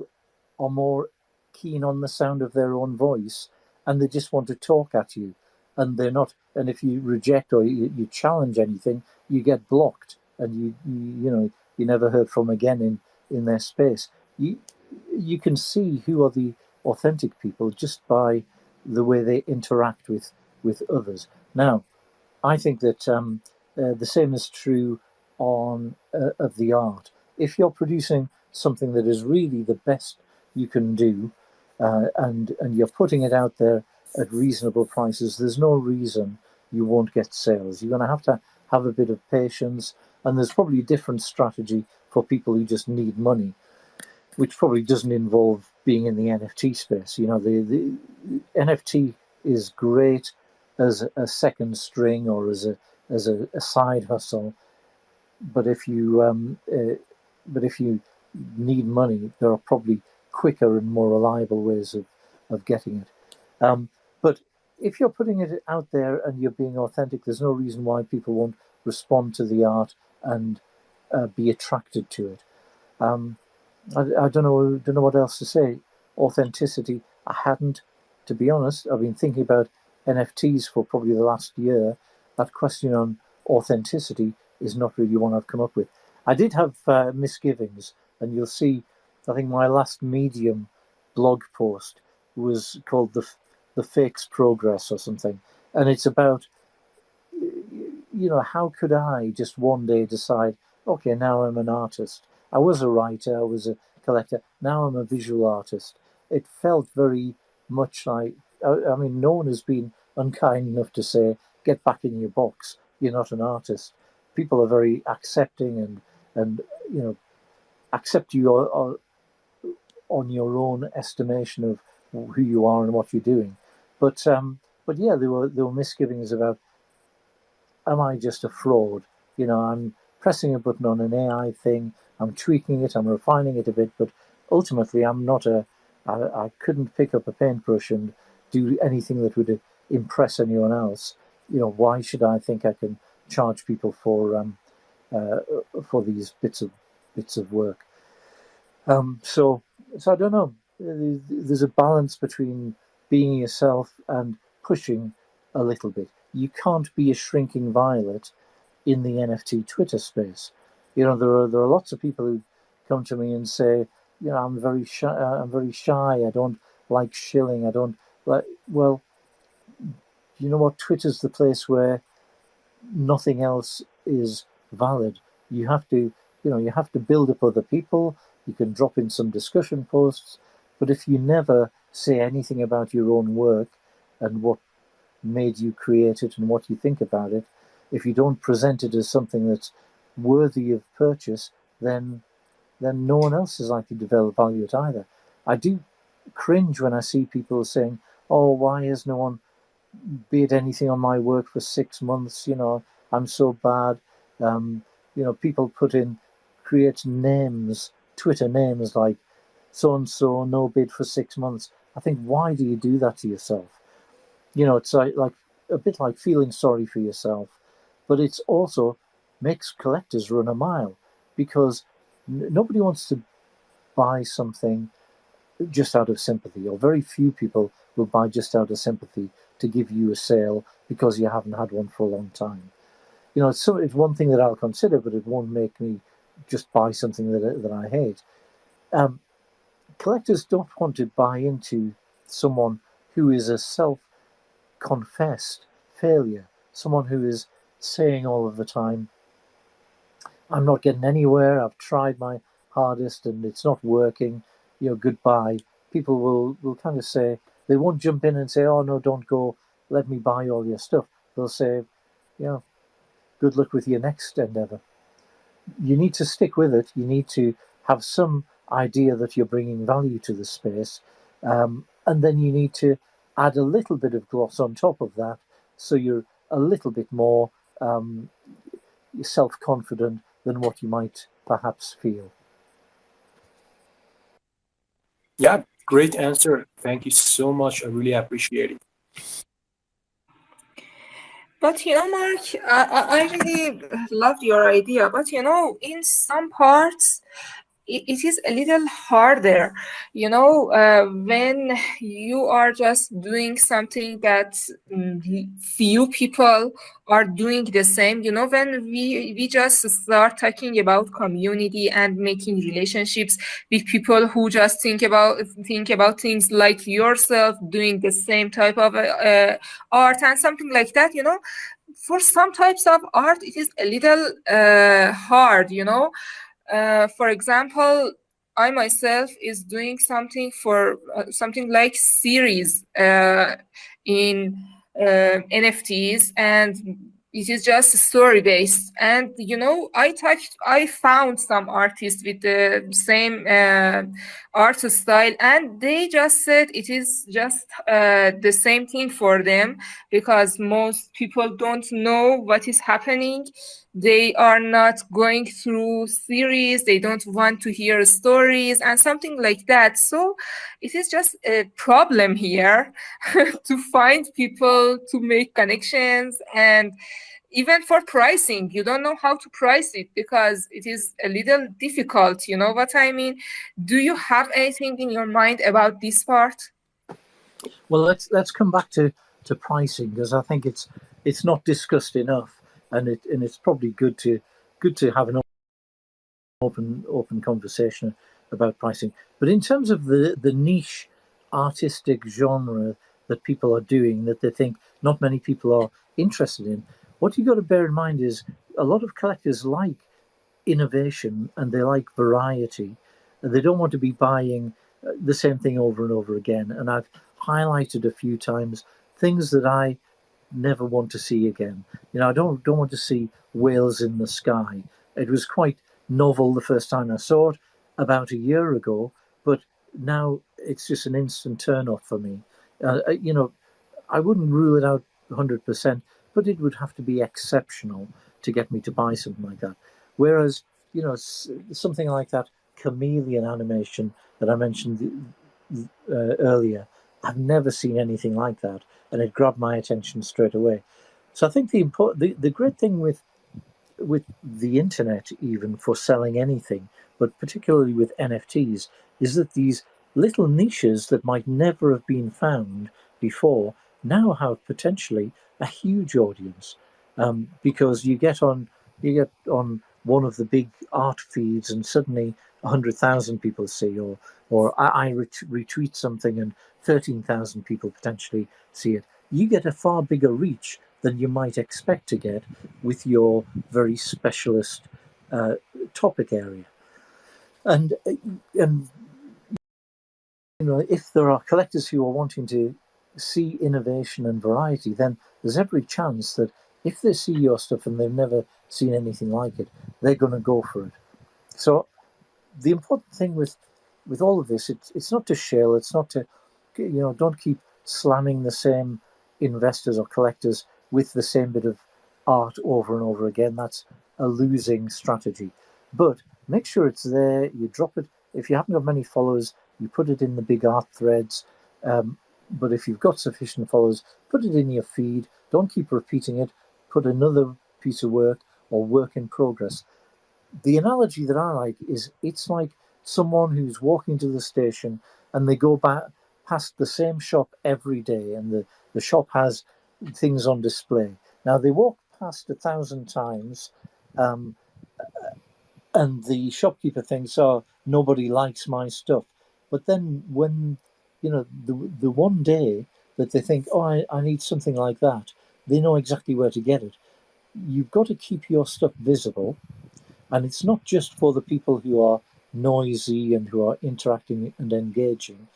are more keen on the sound of their own voice and they just want to talk at you, and they're not, and if you reject or you challenge anything, you get blocked and you never heard from again in their space. You can see who are the authentic people just by the way they interact with others. Now, I think that the same is true on of the art. If you're producing something that is really the best you can do, and you're putting it out there at reasonable prices, there's no reason you won't get sales. You're going to have a bit of patience, and there's probably a different strategy for people who just need money, which probably doesn't involve being in the NFT space. The NFT is great as a second string or as a side hustle, but if you need money, there are probably quicker and more reliable ways of getting it. But if you're putting it out there and you're being authentic, there's no reason why people won't respond to the art and be attracted to it. I don't know what else to say. Authenticity. I hadn't, to be honest. I've been thinking about NFTs for probably the last year. That question on authenticity is not really one I've come up with. I did have misgivings, and you'll see. I think my last Medium blog post was called the Fake's Progress or something, and it's about, how could I just one day decide, okay, now I'm an artist. I was a writer, I was a collector, now I'm a visual artist. It felt very much like, I mean, no one has been unkind enough to say, get back in your box, you're not an artist. People are very accepting and accept you on your own estimation of who you are and what you're doing. But yeah, there were misgivings about, am I just a fraud? I'm pressing a button on an AI thing, I'm tweaking it, I'm refining it a bit, but ultimately I'm not I couldn't pick up a paintbrush and do anything that would impress anyone else. Why should I think I can charge people for these bits of work? So I don't know. There's a balance between being yourself and pushing a little bit. You can't be a shrinking violet in the NFT Twitter space. There are lots of people who come to me and say, I'm very shy. I'm very shy. I don't like shilling. I don't like. Well, you know what? Twitter's the place where nothing else is valid. You have to build up other people. You can drop in some discussion posts, but if you never say anything about your own work and made you create it and what you think about it, if you don't present it as something that's worthy of purchase, then no one else is likely to value it either. I do cringe when I see people saying, "Oh, why has no one bid anything on my work for 6 months? You know, I'm so bad." People create names, Twitter names like so and so, no bid for 6 months. I think, why do you do that to yourself? It's like a bit like feeling sorry for yourself, but it's also makes collectors run a mile, because nobody wants to buy something just out of sympathy, or very few people will buy just out of sympathy to give you a sale because you haven't had one for a long time. It's one thing that I'll consider, but it won't make me just buy something that I hate. Collectors don't want to buy into someone who is a self-confessed failure, someone who is saying all of the time, "I'm not getting anywhere. I've tried my hardest and it's not working. Goodbye." People will kind of say, they won't jump in and say, "Oh no, don't go. Let me buy all your stuff." They'll say, "Good luck with your next endeavor." You need to stick with it. You need to have some idea that you're bringing value to the space, and then you need to add a little bit of gloss on top of that, so you're a little bit more self-confident than what you might perhaps feel.
Yeah, great answer. Thank you so much. I really appreciate it.
But Mark, I really loved your idea. But in some parts, it is a little harder, when you are just doing something that few people are doing the same. When we just start talking about community and making relationships with people who just think about things like yourself, doing the same type of art and something like that. For some types of art, it is a little hard. For example, I myself is doing something for something like series in NFTs, and it is just story based. And I found some artists with the same art style, and they just said it is just the same thing for them, because most people don't know what is happening. They are not going through series, they don't want to hear stories and something like that. So it is just a problem here to find people, to make connections, and even for pricing, you don't know how to price it because it is a little difficult. You know what I mean? Do you have anything in your mind about this part?
Well, let's come back to pricing, because I think it's not discussed enough, and it's probably good to have an open conversation about pricing. But in terms of the niche artistic genre that people are doing, that they think not many people are interested in, what you've got to bear in mind is a lot of collectors like innovation and they like variety. They don't want to be buying the same thing over and over again. And I've highlighted a few times things that I never want to see again. I don't want to see whales in the sky. It was quite novel the first time I saw it about a year ago, but now it's just an instant turn off for me. I wouldn't rule it out 100%, but it would have to be exceptional to get me to buy something like that. Whereas, something like that chameleon animation that I mentioned earlier, I've never seen anything like that, and it grabbed my attention straight away. So I think the great thing with the internet, even for selling anything, but particularly with NFTs, is that these little niches that might never have been found before now have potentially a huge audience, because you get on one of the big art feeds and suddenly 100,000 people see, or I retweet something and 13,000 people potentially see it. You get a far bigger reach than you might expect to get with your very specialist topic area. And if there are collectors who are wanting to see innovation and variety, then there's every chance that if they see your stuff and they've never seen anything like it, they're going to go for it. So the important thing with all of this, it's not to shill, it's not to, don't keep slamming the same investors or collectors with the same bit of art over and over again. That's a losing strategy. But make sure it's there. You drop it. If you haven't got many followers, you put it in the big art threads. But if you've got sufficient followers, put it in your feed. Don't keep repeating it. Put another piece of work or work in progress. The analogy that I like is it's like someone who's walking to the station and they go back past the same shop every day, and the shop has things on display. Now they walk past 1,000 times, um, and the shopkeeper thinks, "Oh, nobody likes my stuff." But then when the one day that they think, "Oh, I need something like that," they know exactly where to get it. You've got to keep your stuff visible, and it's not just for the people who are noisy and who are interacting and engaging.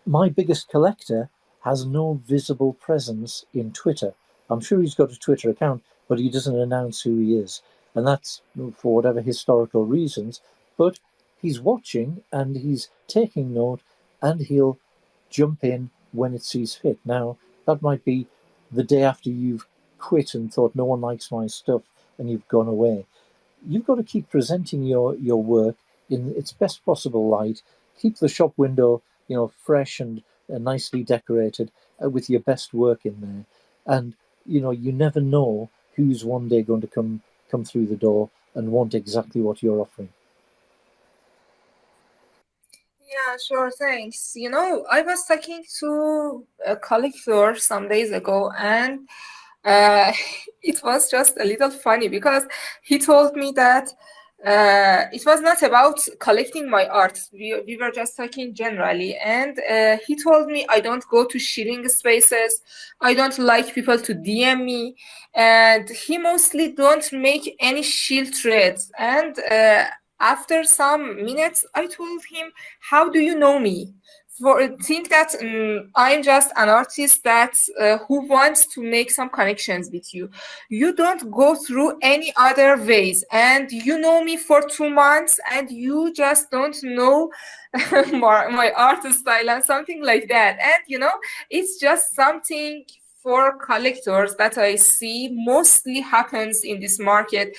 My biggest collector has no visible presence in Twitter. I'm sure he's got a Twitter account, but he doesn't announce who he is. And that's for whatever historical reasons. But he's watching and he's taking note, and he'll jump in when it sees fit. Now, that might be the day after you've quit and thought no one likes my stuff and you've gone away. You've got to keep presenting your work in its best possible light. Keep the shop window, fresh and nicely decorated, with your best work in there. And you never know who's one day going to come through the door and want exactly what you're offering.
Yeah, sure, thanks. I was talking to a collector some days ago, and uh, it was just a little funny because he told me that it was not about collecting my art. We were just talking generally, and he told me I don't go to shilling spaces. I don't like people to DM me, and he mostly don't make any shill threads. And after some minutes, I told him, "How do you know me?" For think that I'm just an artist that who wants to make some connections with you. You don't go through any other ways, and you know me for 2 months, and you just don't know my art style and something like that. And it's just something for collectors that I see mostly happens in this market,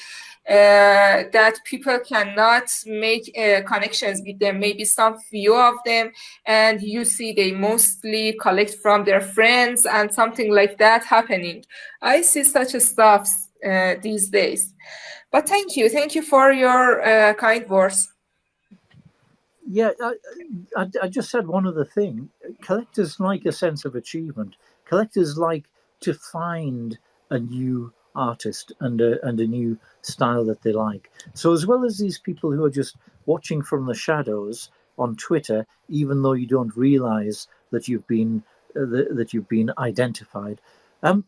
that people cannot make connections with them, maybe some few of them, and you see they mostly collect from their friends and something like that happening. I see such stuff these days. But thank you for your kind words.
Yeah, I just said one other thing. Collectors like a sense of achievement. Collectors like to find a new artist and a new style that they like. So as well as these people who are just watching from the shadows on Twitter, even though you don't realize that that you've been identified, um,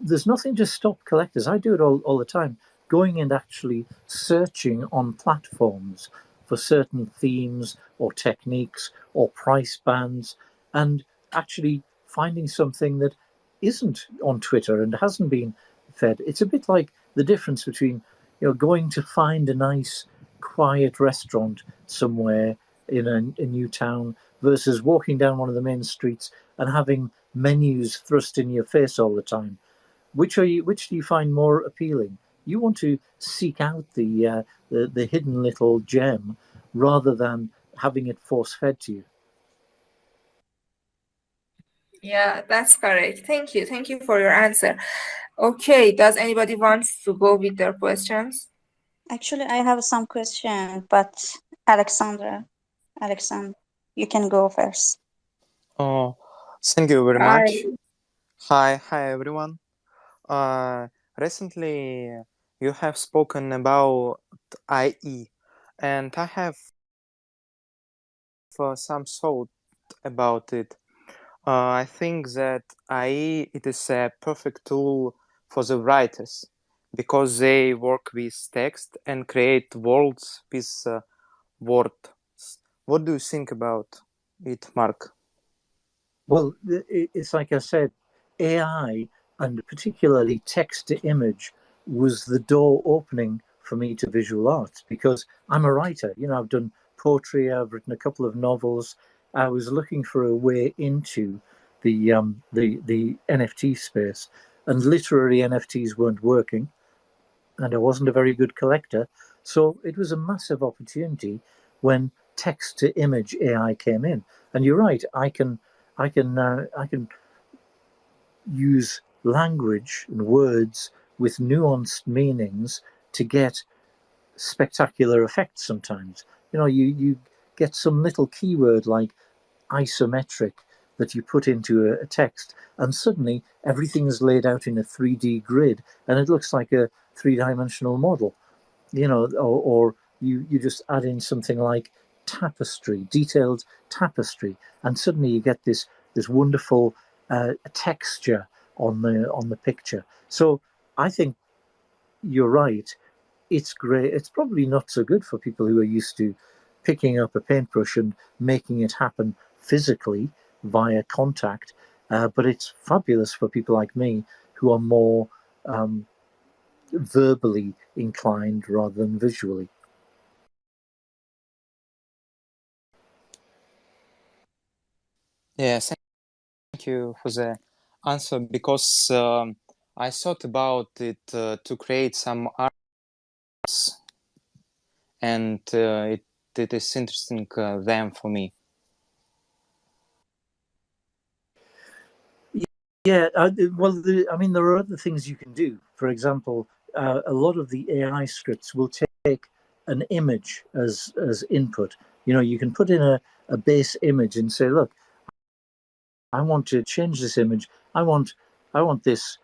there's nothing to stop collectors. I do it all the time, going and actually searching on platforms for certain themes or techniques or price bands, and actually finding something that isn't on Twitter and hasn't been fed. It's a bit like the difference between going to find a nice quiet restaurant somewhere in a new town versus walking down one of the main streets and having menus thrust in your face all the time. Which do you find more appealing? You want to seek out the hidden little gem rather than having it force fed to you.
Yeah, that's correct. Thank you for your answer. Okay, does anybody wants to go with their questions?
Actually, I have some question, but Alexandra, Alexandra, you can go first.
Oh, thank you very
Hi.
much. Hi everyone. Recently you have spoken about IE, and I have some thought about it. I think that IE it is a perfect tool for the writers because they work with text and create worlds with words. What do you think about it, Mark?
Well, it's like I said, AI and particularly text to image was the door opening for me to visual arts because I'm a writer. You know, I've done poetry, I've written a couple of novels. I was looking for a way into the NFT space, and literary NFTs weren't working, and I wasn't a very good collector. So it was a massive opportunity when text to image AI came in. And you're right, I can use language and words with nuanced meanings to get spectacular effects sometimes. You know, you get some little keyword like isometric that you put into a text, and suddenly everything is laid out in a 3D grid and it looks like a three-dimensional model. You know, or you just add in something like tapestry, detailed tapestry, and suddenly you get this wonderful texture on the picture. So I think you're right. It's great. It's probably not so good for people who are used to picking up a paintbrush and making it happen physically via contact. But it's fabulous for people like me who are more um, verbally inclined rather than visually.
Yeah, thank you for the answer because I thought about it to create some arts, and it is interesting them for me.
Yeah, well, I mean, there are other things you can do. For example, a lot of the AI scripts will take an image as input. You know, you can put in a base image and say, look, I want to change this image. I want this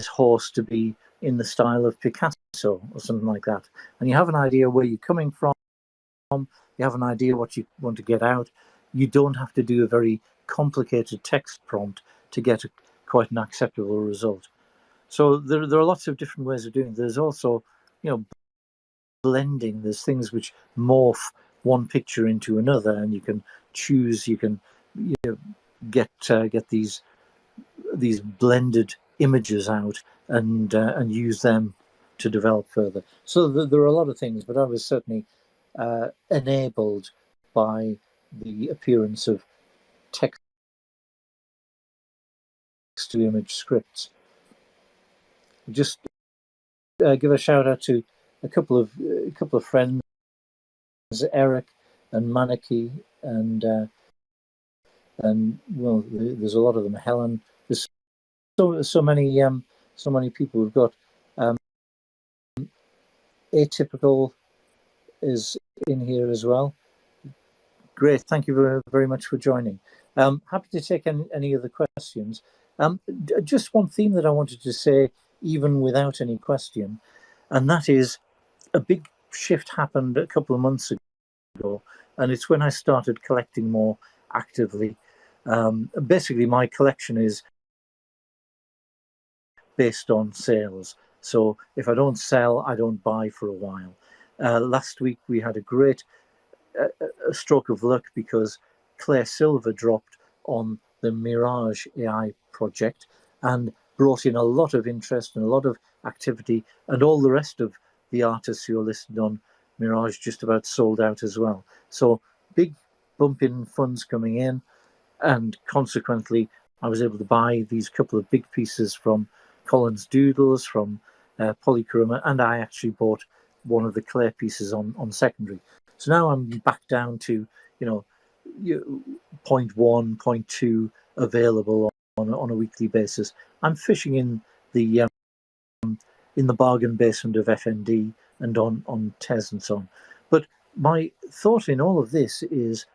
horse to be in the style of Picasso or something like that. And you have an idea where you're coming from. You have an idea what you want to get out. You don't have to do a very complicated text prompt to get quite an acceptable result. So there are lots of different ways of doing it. There's also, you know, blending. There's things which morph one picture into another, and you can choose. You can, you know, get these blended images out and use them to develop further. So there are a lot of things, but I was certainly enabled by the appearance of text to image scripts. Just give a shout out to a couple of friends, Eric and Manaki, and well, there's a lot of them. Helen, there's so many people. We've got um, Atypical is in here as well. Great, thank you very, very much for joining. Happy to take any other questions. Just one theme that I wanted to say, even without any question, and that is a big shift happened a couple of months ago, and it's when I started collecting more actively. Basically, my collection is based on sales. So if I don't sell, I don't buy for a while. Last week we had a great a stroke of luck because Claire Silver dropped on the Mirage AI project and brought in a lot of interest and a lot of activity, and all the rest of the artists who are listed on Mirage just about sold out as well. So big bump in funds coming in, and consequently I was able to buy these couple of big pieces from Collins Doodles, from Polychroma, and I actually bought one of the Claire pieces on secondary. So now I'm back down to, you know, 0.1, 0.2 available on a weekly basis. I'm fishing the in the bargain basement of FND and on TES and so on. But my thought in all of this is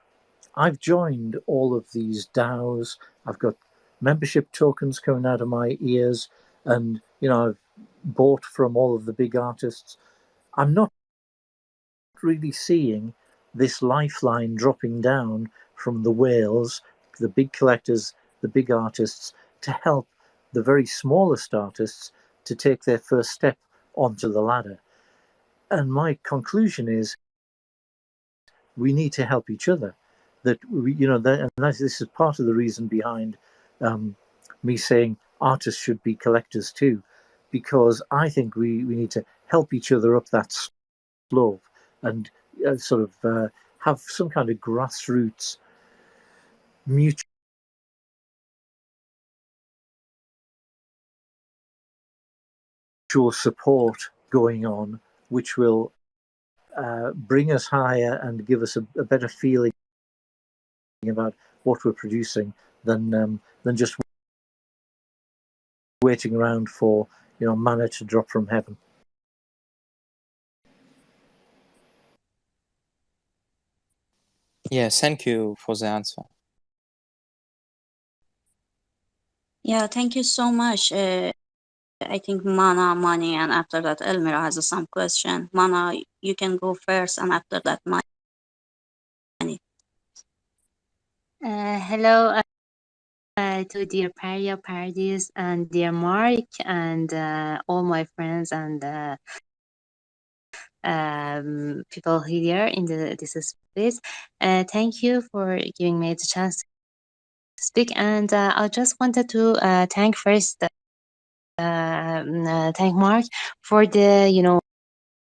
I've joined all of these DAOs. I've got membership tokens coming out of my ears, and you know, I've bought from all of the big artists. I'm not really seeing this lifeline dropping down from the whales, the big collectors, the big artists, to help the very smallest artists to take their first step onto the ladder. And my conclusion is we need to help each other. that this is part of the reason behind me saying artists should be collectors too, because I think we need to help each other up that slope and have some kind of grassroots mutual support going on, which will bring us higher and give us a better feeling about what we're producing than just waiting around for manna to drop from heaven.
Yeah, thank you for the answer.
Yeah, thank you so much. I think Mana, Mani, and after that Elmira has some question. Mana, you can go first, and after that Mani.
Hello to dear Paria, Paradise, and dear Mark, and all my friends and people here in this space. Thank you for giving me the chance to speak. And I just wanted to thank first, thank Mark for the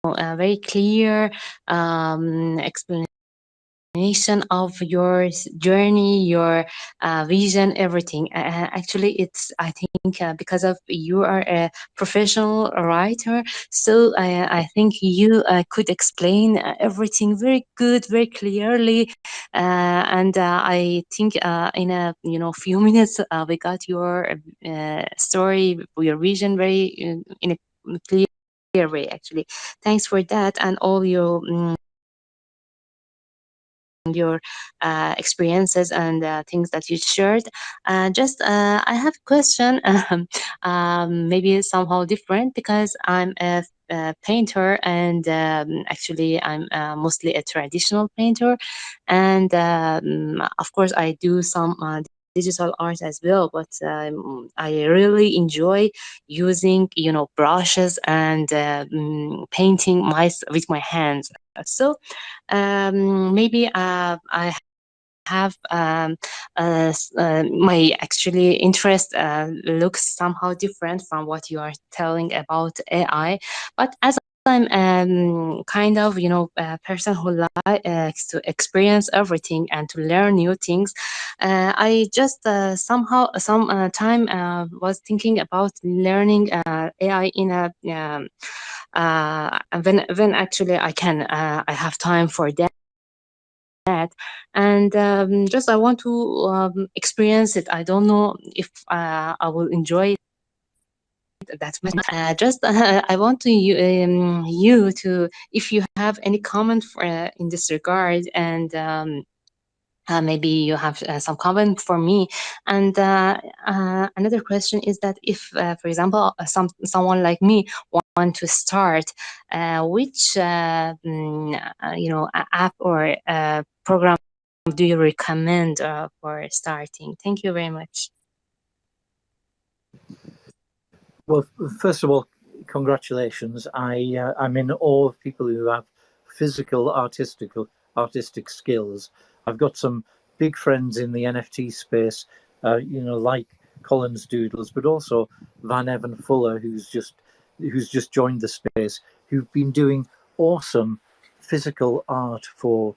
very clear explanation of your journey, your vision, everything. Actually, it's, I think, because of you are a professional writer, so I think you could explain everything very good, very clearly, and I think in a few minutes we got your story, your vision very in a clear way. Actually, thanks for that, and all your experiences and things that you shared. I have a question, maybe somehow different, because I'm a painter, and actually I'm mostly a traditional painter, and of course I do some digital art as well, but I really enjoy using brushes and painting with my hands. So maybe I have my actually interest looks somehow different from what you are telling about AI, but as I'm kind of a person who likes to experience everything and to learn new things. I just somehow some time was thinking about learning AI in a when actually I have time for that. And just I want to experience it. I don't know if I will enjoy it that much. Just I want to you to, if you have any comment for, in this regard, and maybe you have some comment for me. And another question is that if, for example, someone like me want to start, which app or program do you recommend for starting? Thank you very much.
Well, first of all, congratulations. I'm in awe of people who have physical artistic skills. I've got some big friends in the NFT space, like Collins Doodles, but also Van Evan Fuller, who's just joined the space, who've been doing awesome physical art for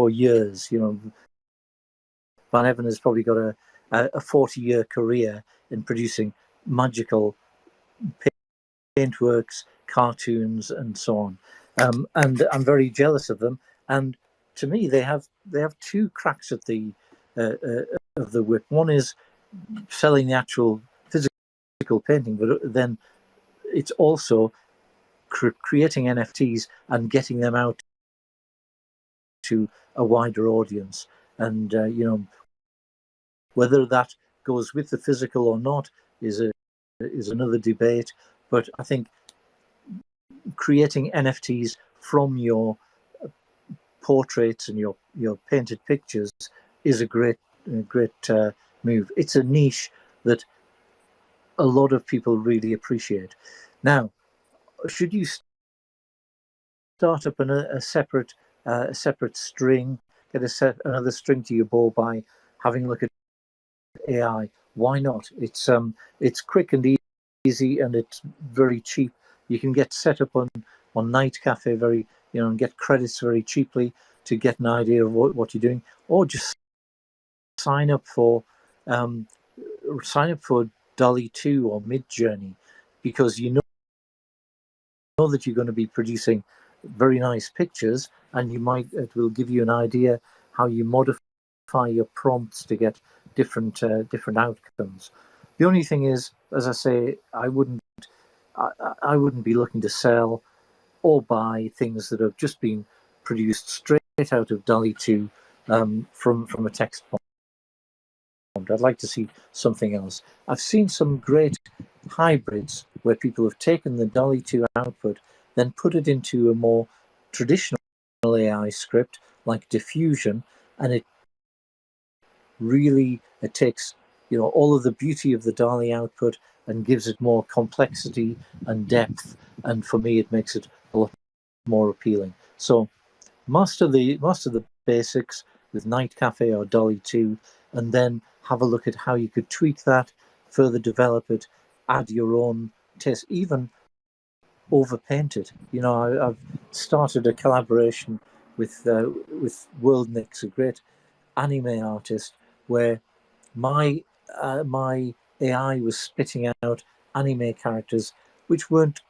years. Van Evan has probably got a 40-year career in producing magical paintworks, cartoons, and so on. And I'm very jealous of them. And to me, they have two cracks at the of the whip. One is selling the actual physical painting, but then it's also creating NFTs and getting them out to a wider audience. And whether that goes with the physical or not is another debate. But I think creating NFTs from your portraits and your painted pictures is a great move. It's a niche that a lot of people really appreciate. Now, should you start up a separate string get another string to your bow by having a look at AI. Why not? It's quick and easy, and it's very cheap. You can get set up on Night Cafe and get credits very cheaply to get an idea of what you're doing, or just sign up for um, Dolly 2 or Mid Journey, because you know that you're going to be producing very nice pictures, and it will give you an idea how you modify your prompts to get different outcomes. The only thing is, as I say, I wouldn't be looking to sell or buy things that have just been produced straight out of Dolly 2 from a text prompt. I'd like to see something else. I've seen some great hybrids where people have taken the Dolly 2 output, then put it into a more traditional AI script like diffusion, and it takes all of the beauty of the Dolly output and gives it more complexity and depth, and for me it makes it a lot more appealing. So master the basics with Night Cafe or Dolly 2, and then have a look at how you could tweak that, further develop it, add your own taste, even overpaint it. I've started a collaboration with Worldnix, a great anime artist, where my AI was spitting out anime characters which weren't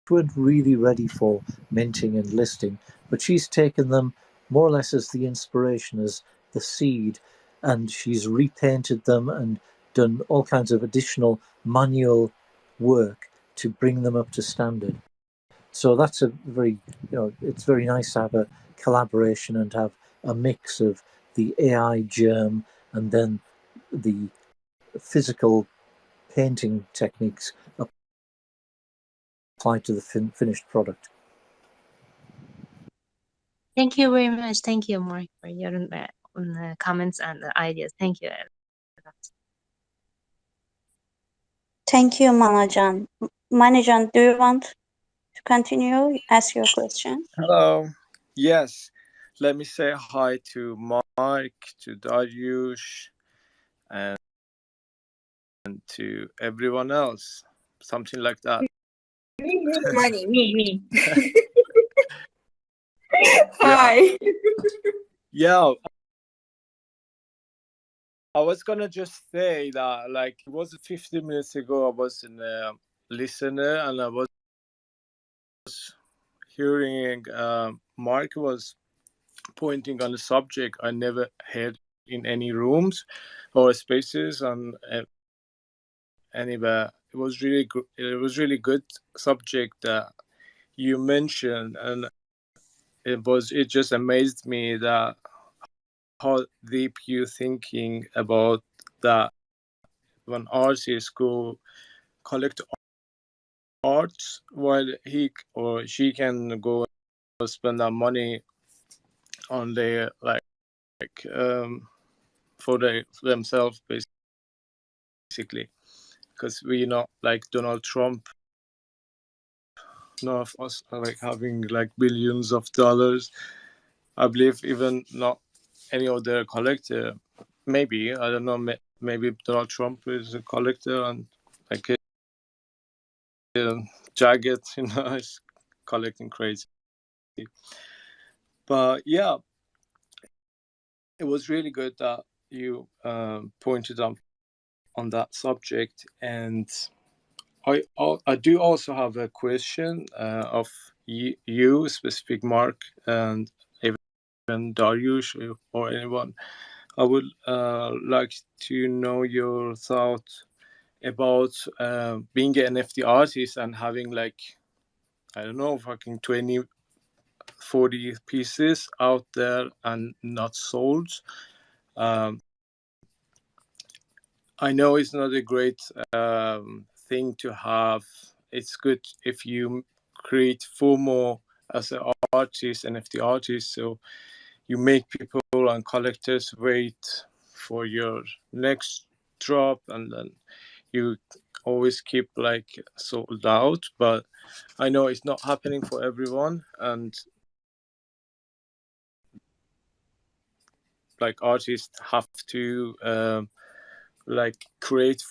really ready for minting and listing, but she's taken them more or less as the inspiration, as the seed, and she's repainted them and done all kinds of additional manual work to bring them up to standard. So that's it's very nice to have a collaboration and have a mix of the AI germ and then the physical painting techniques applied to the finished product.
Thank you very much. Thank you, Mark, for your comments and ideas. Thank you.
Thank you, Manajan. Manajan, do you want to continue? Ask your question.
Hello. Yes. Let me say hi to Mark, to Dariush, and to everyone else. Something like that.
Me. Hi.
Yeah. I was gonna just say that, like, it was 15 minutes ago, I was in a listener, and I was hearing Mark was pointing on a subject I never heard in any rooms or spaces and anywhere. It was really good subject that you mentioned, and it just amazed me that how deep you thinking about that when artists go collect arts while he or she can go spend that money on their for themselves basically, because we not like Donald Trump. None of us are like having like billions of dollars. I believe even not any other collector. Maybe, I don't know, maybe Donald Trump is a collector and like jagged, is collecting crazy. But yeah, it was really good that you pointed on that subject, and I do also have a question of you, specific Mark, and even Dariush or anyone. I would like to know your thoughts about being an NFT artist and having like, I don't know, fucking 20, 40 pieces out there and not sold. I know it's not a great thing to have. It's good if you create FOMO as an artist, NFT artist, so you make people and collectors wait for your next drop, and then you always keep like sold out. But I know it's not happening for everyone, and like artists have to like create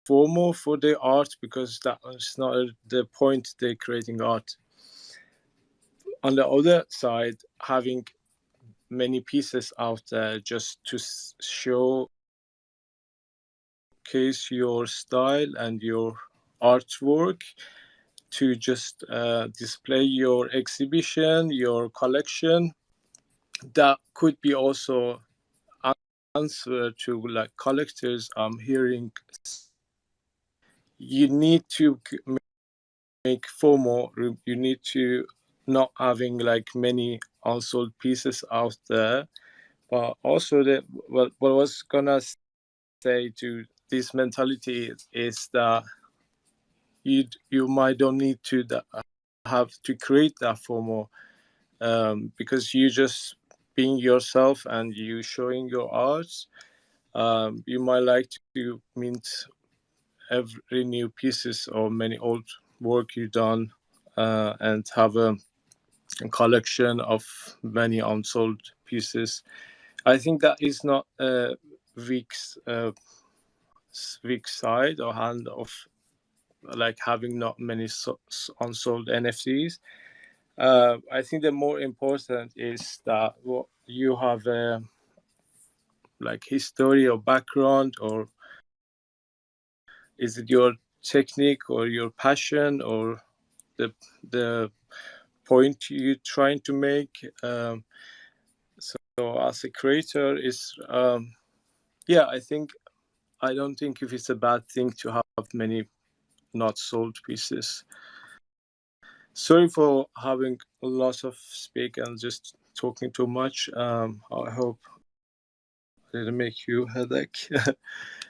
FOMO for their art, because that is not the point they're creating art. On the other side, having many pieces out there just to showcase your style and your artwork, to just display your exhibition, your collection, that could be also answer to like collectors. I'm hearing you need to make FOMO. You need to not having like many unsold pieces out there. But also, what I was gonna say to this mentality is that you might don't need to have to create that FOMO, because you just being yourself and you showing your art. You might like to mint every new pieces or many old work you've done, and have a collection of many unsold pieces. I think that is not a weak weak side or hand of like having not many unsold NFTs. I think the more important is that what you have a like history or background, or is it your technique or your passion or the point you're trying to make. So as a creator is I don't think if it's a bad thing to have many not sold pieces. Sorry for having lots of speak and just talking too much. I hope I didn't make you headache.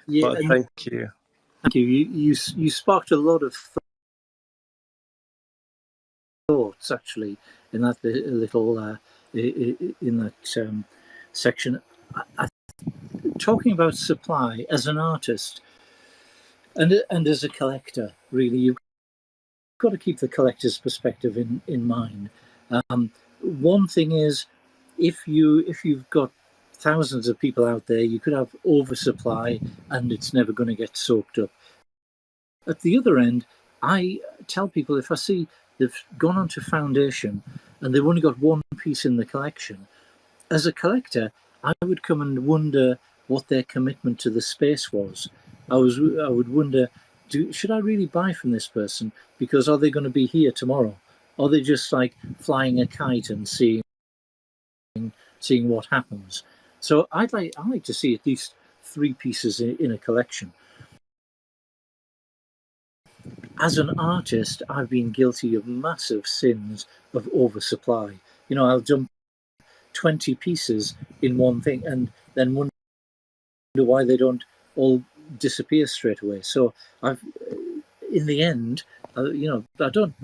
Yeah,
But thank you.
Thank you. You sparked a lot of thoughts actually in that little in that section. Talking about supply as an artist and as a collector, really, you've got to keep the collector's perspective in mind. One thing is, if you've got thousands of people out there, you could have oversupply and it's never going to get soaked up. At the other end, I tell people, if I see they've gone onto Foundation and they've only got one piece in the collection, as a collector, I would come and wonder what their commitment to the space was. I would wonder, should I really buy from this person? Because are they going to be here tomorrow? Are they just like flying a kite and seeing what happens? So I like to see at least 3 pieces in a collection. As an artist, I've been guilty of massive sins of oversupply. I'll dump 20 pieces in one thing and then wonder why they don't all disappear straight away. So in the end, I don't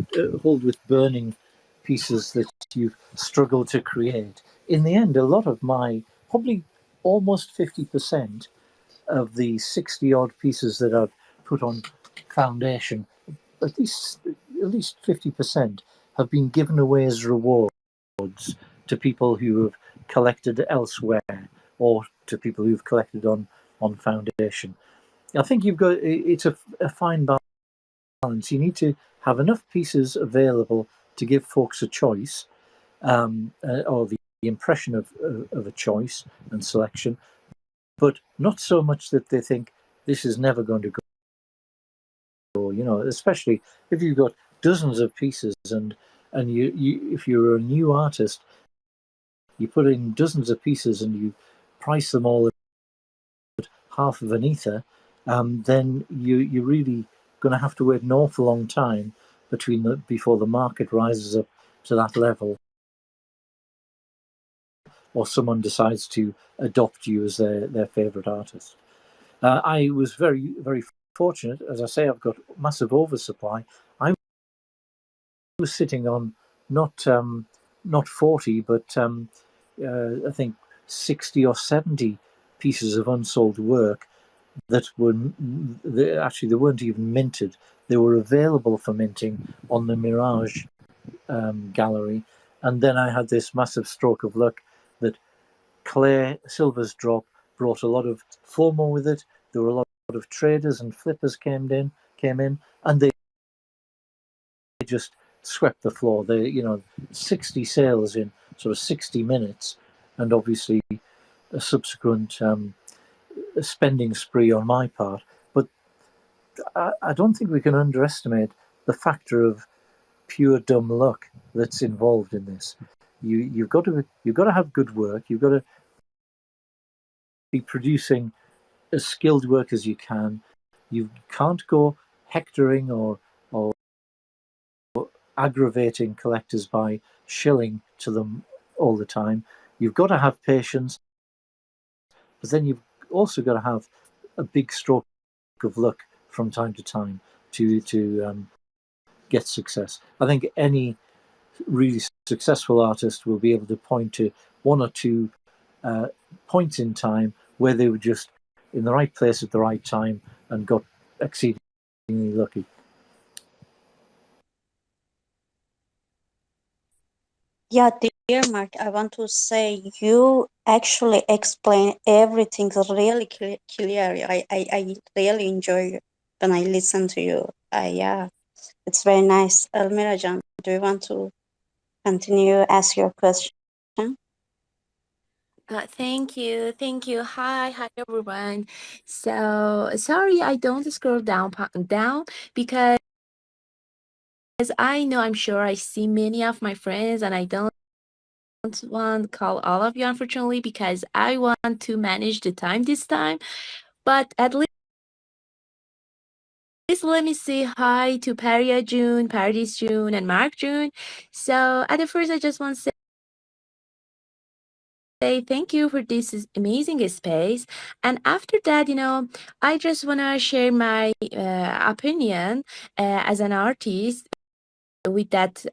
hold with burning pieces that you've struggled to create. In the end, a lot of probably almost 50% of the 60 odd pieces that I've put on Foundation, at least 50% have been given away as rewards to people who have collected elsewhere or to people who've collected on Foundation. I think it's a fine balance. You need to have enough pieces available to give folks a choice, or the impression of a choice and selection, but not so much that they think this is never going to go. Especially if you've got dozens of pieces and you if you're a new artist, you put in dozens of pieces and you price them all at half of an ether, then you're really going to have to wait an awful long time before the market rises up to that level, or someone decides to adopt you as their favorite artist. I was very, very fortunate. As I say, I've got massive oversupply. I was sitting on not 40, but I think 60 or 70 pieces of unsold work that they weren't even minted. They were available for minting on the Mirage gallery, and then I had this massive stroke of luck that Clay Silver's drop brought a lot of FOMO with it. There were a lot of traders and flippers came in, and they just swept the floor. They, 60 sales in sort of 60 minutes, and obviously a subsequent spending spree on my part. But I don't think we can underestimate the factor of pure dumb luck that's involved in this. You've got to have good work. You've got to be producing as skilled work as you can. You can't go hectoring or aggravating collectors by shilling to them all the time. You've got to have patience, but then you've also got to have a big stroke of luck from time to time to get success. I think any really successful artist will be able to point to one or two points in time where they were just in the right place at the right time and got exceedingly lucky.
Yeah, dear Mark, I want to say you actually explain everything really clearly. I really enjoy when I listen to you. Yeah, it's very nice. Almirajan, do you want to continue ask your question?
Thank you. Thank you. Hi, everyone. So sorry I don't scroll down because I know I'm sure I see many of my friends and I don't want to call all of you unfortunately because I want to manage the time this time. But at least let me say hi to Paria June, Paradise June, and Mark June. So at the first I just want to say thank you for this amazing space. And after that, I just want to share my opinion as an artist with that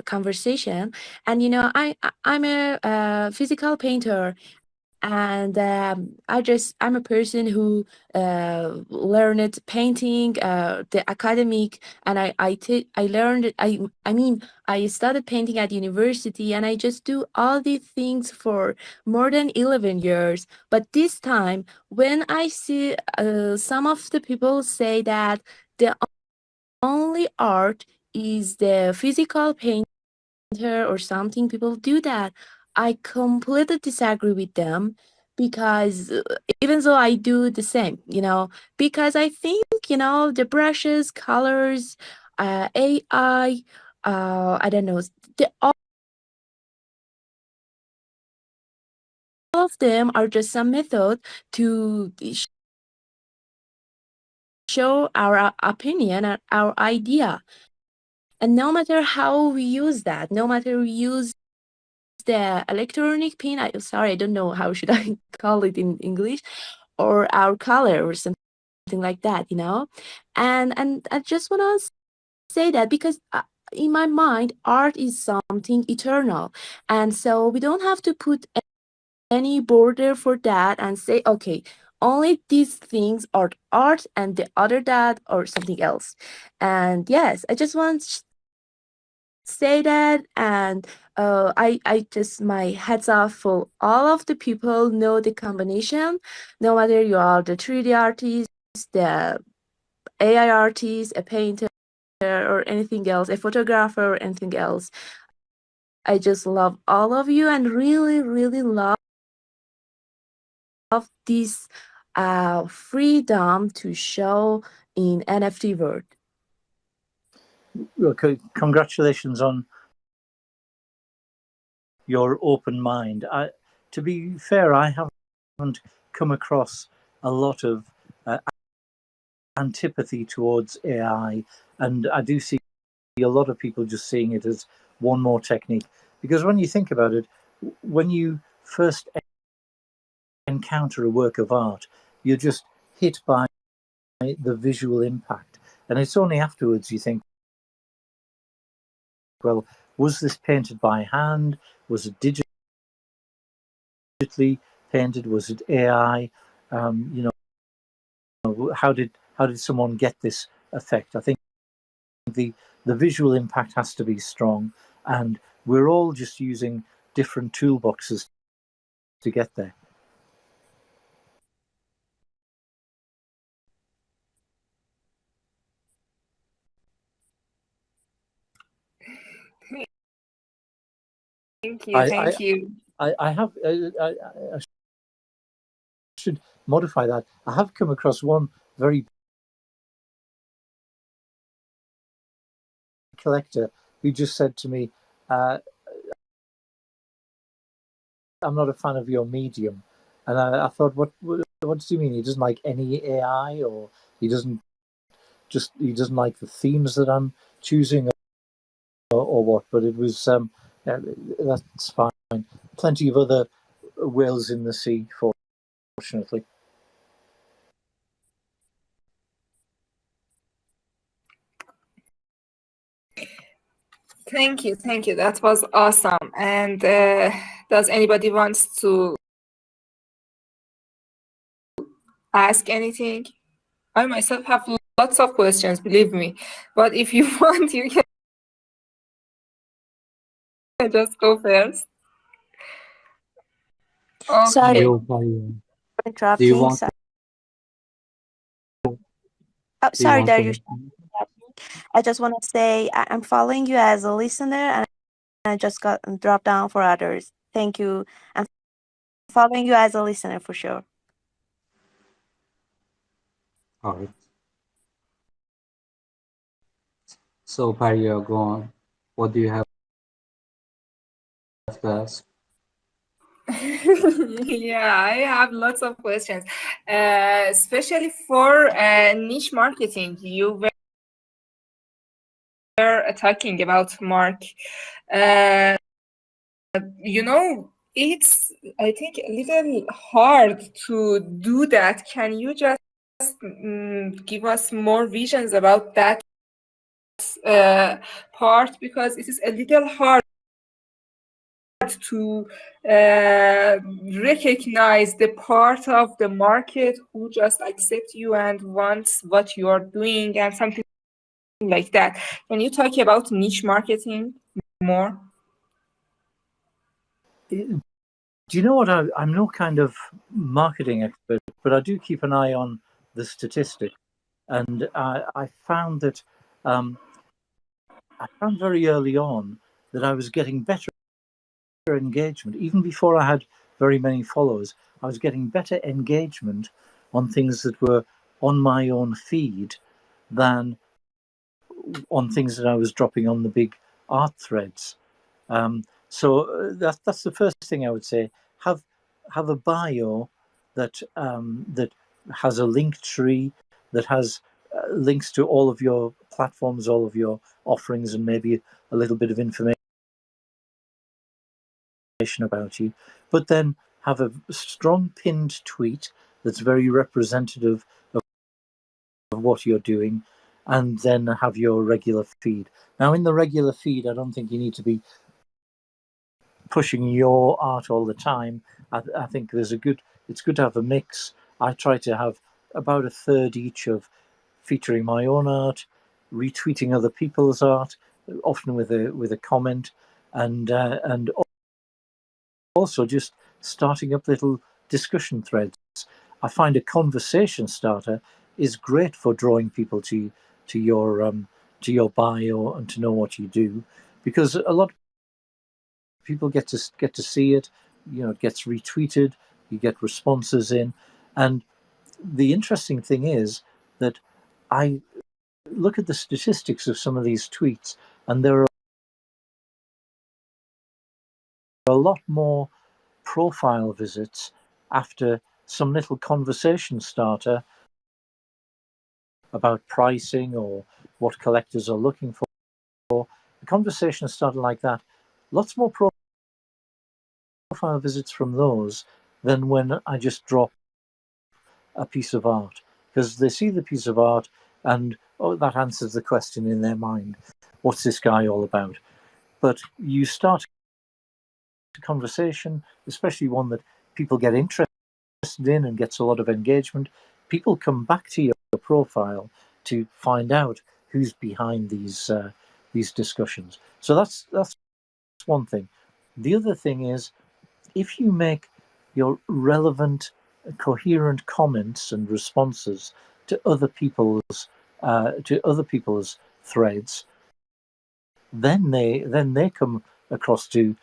conversation. And I'm a physical painter, and I'm a person who learned painting the academic, and I learned I mean I studied painting at university, and I just do all these things for more than 11 years. But this time when I see some of the people say that the only art is the physical painter or something, people do that, I completely disagree with them because even though I do the same, because I think, the brushes, colors, AI, I don't know, all of them are just some method to show our opinion and our idea. And no matter how we use that, no matter we use the electronic pin, sorry, I don't know how should I call it in English, or our color or something like that, and I just want to say that because in my mind art is something eternal, and so we don't have to put any border for that and say, okay, only these things are art and the other that or something else. And yes, I just want to say that. And I just my hats off for all of the people know the combination, no matter you are the 3D artist, the AI artist, a painter, or anything else, a photographer, or anything else. I just love all of you and really, really love this freedom to show in NFT world.
Okay, congratulations on your open mind. To be fair, I haven't come across a lot of antipathy towards AI, and I do see a lot of people just seeing it as one more technique. Because when you think about it, when you first encounter a work of art, you're just hit by the visual impact, and it's only afterwards you think, well, was this painted by hand? Was it digitally painted? Was it AI? How did someone get this effect? I think the visual impact has to be strong, and we're all just using different toolboxes to get there.
Thank you, thank you.
I have. I should modify that. I have come across one very collector who just said to me, "I'm not a fan of your medium," and I thought, what does he mean? He doesn't like any AI, or he doesn't like the themes that I'm choosing, or what? But it was that's fine. Plenty of other whales in the sea, fortunately.
Thank you, thank you. That was awesome. And does anybody wants to ask anything? I myself have lots of questions, believe me. But if you want, you can just go first.
Sorry,
Okay.
for
Do
interrupting.
you want?
Oh,
Do you
sorry,
want to?
Darius. I just want to say I'm following you as a listener, and I just got dropped down for others. Thank you. I'm following you as a listener for sure.
All right. So, Paria, go on. What do you have to ask?
Yeah, I have lots of questions, especially for niche marketing. You were talking about, Mark. You know, it's, I think, a little hard to do that. Can you just give us more visions about that part? Because it is a little hard to recognize the part of the market who just accept you and wants what you are doing and something like that. Can you talk about niche marketing more?
Do you know what? I'm no kind of marketing expert, but I do keep an eye on the statistics, and I found that I found very early on that I was getting better engagement. Even before I had very many followers, I was getting better engagement on things that were on my own feed than on things that I was dropping on the big art threads. So that's the first thing I would say. Have a bio that that has a link tree, that has links to all of your platforms, all of your offerings, and maybe a little bit of information about you. But then have a strong pinned tweet that's very representative of what you're doing, and then have your regular feed. Now, in the regular feed, I don't think you need to be pushing your art all the time. I think it's good to have a mix. I try to have about a third each of featuring my own art, retweeting other people's art, often with a comment, and also just starting up little discussion threads. I find a conversation starter is great for drawing people to your bio and to know what you do, because a lot of people get to see it. You know, it gets retweeted. You get responses in, and the interesting thing is that I look at the statistics of some of these tweets, and there are a lot more profile visits after some little conversation starter about pricing or what collectors are looking for. A conversation starter like that, lots more profile visits from those than when I just drop a piece of art, because they see the piece of art and, oh, that answers the question in their mind. What's this guy all about? But you start a conversation, especially one that people get interested in and gets a lot of engagement. People come back to your profile to find out who's behind these discussions. So that's one thing. The other thing is, if you make your relevant, coherent comments and responses to other people's threads, then they come across to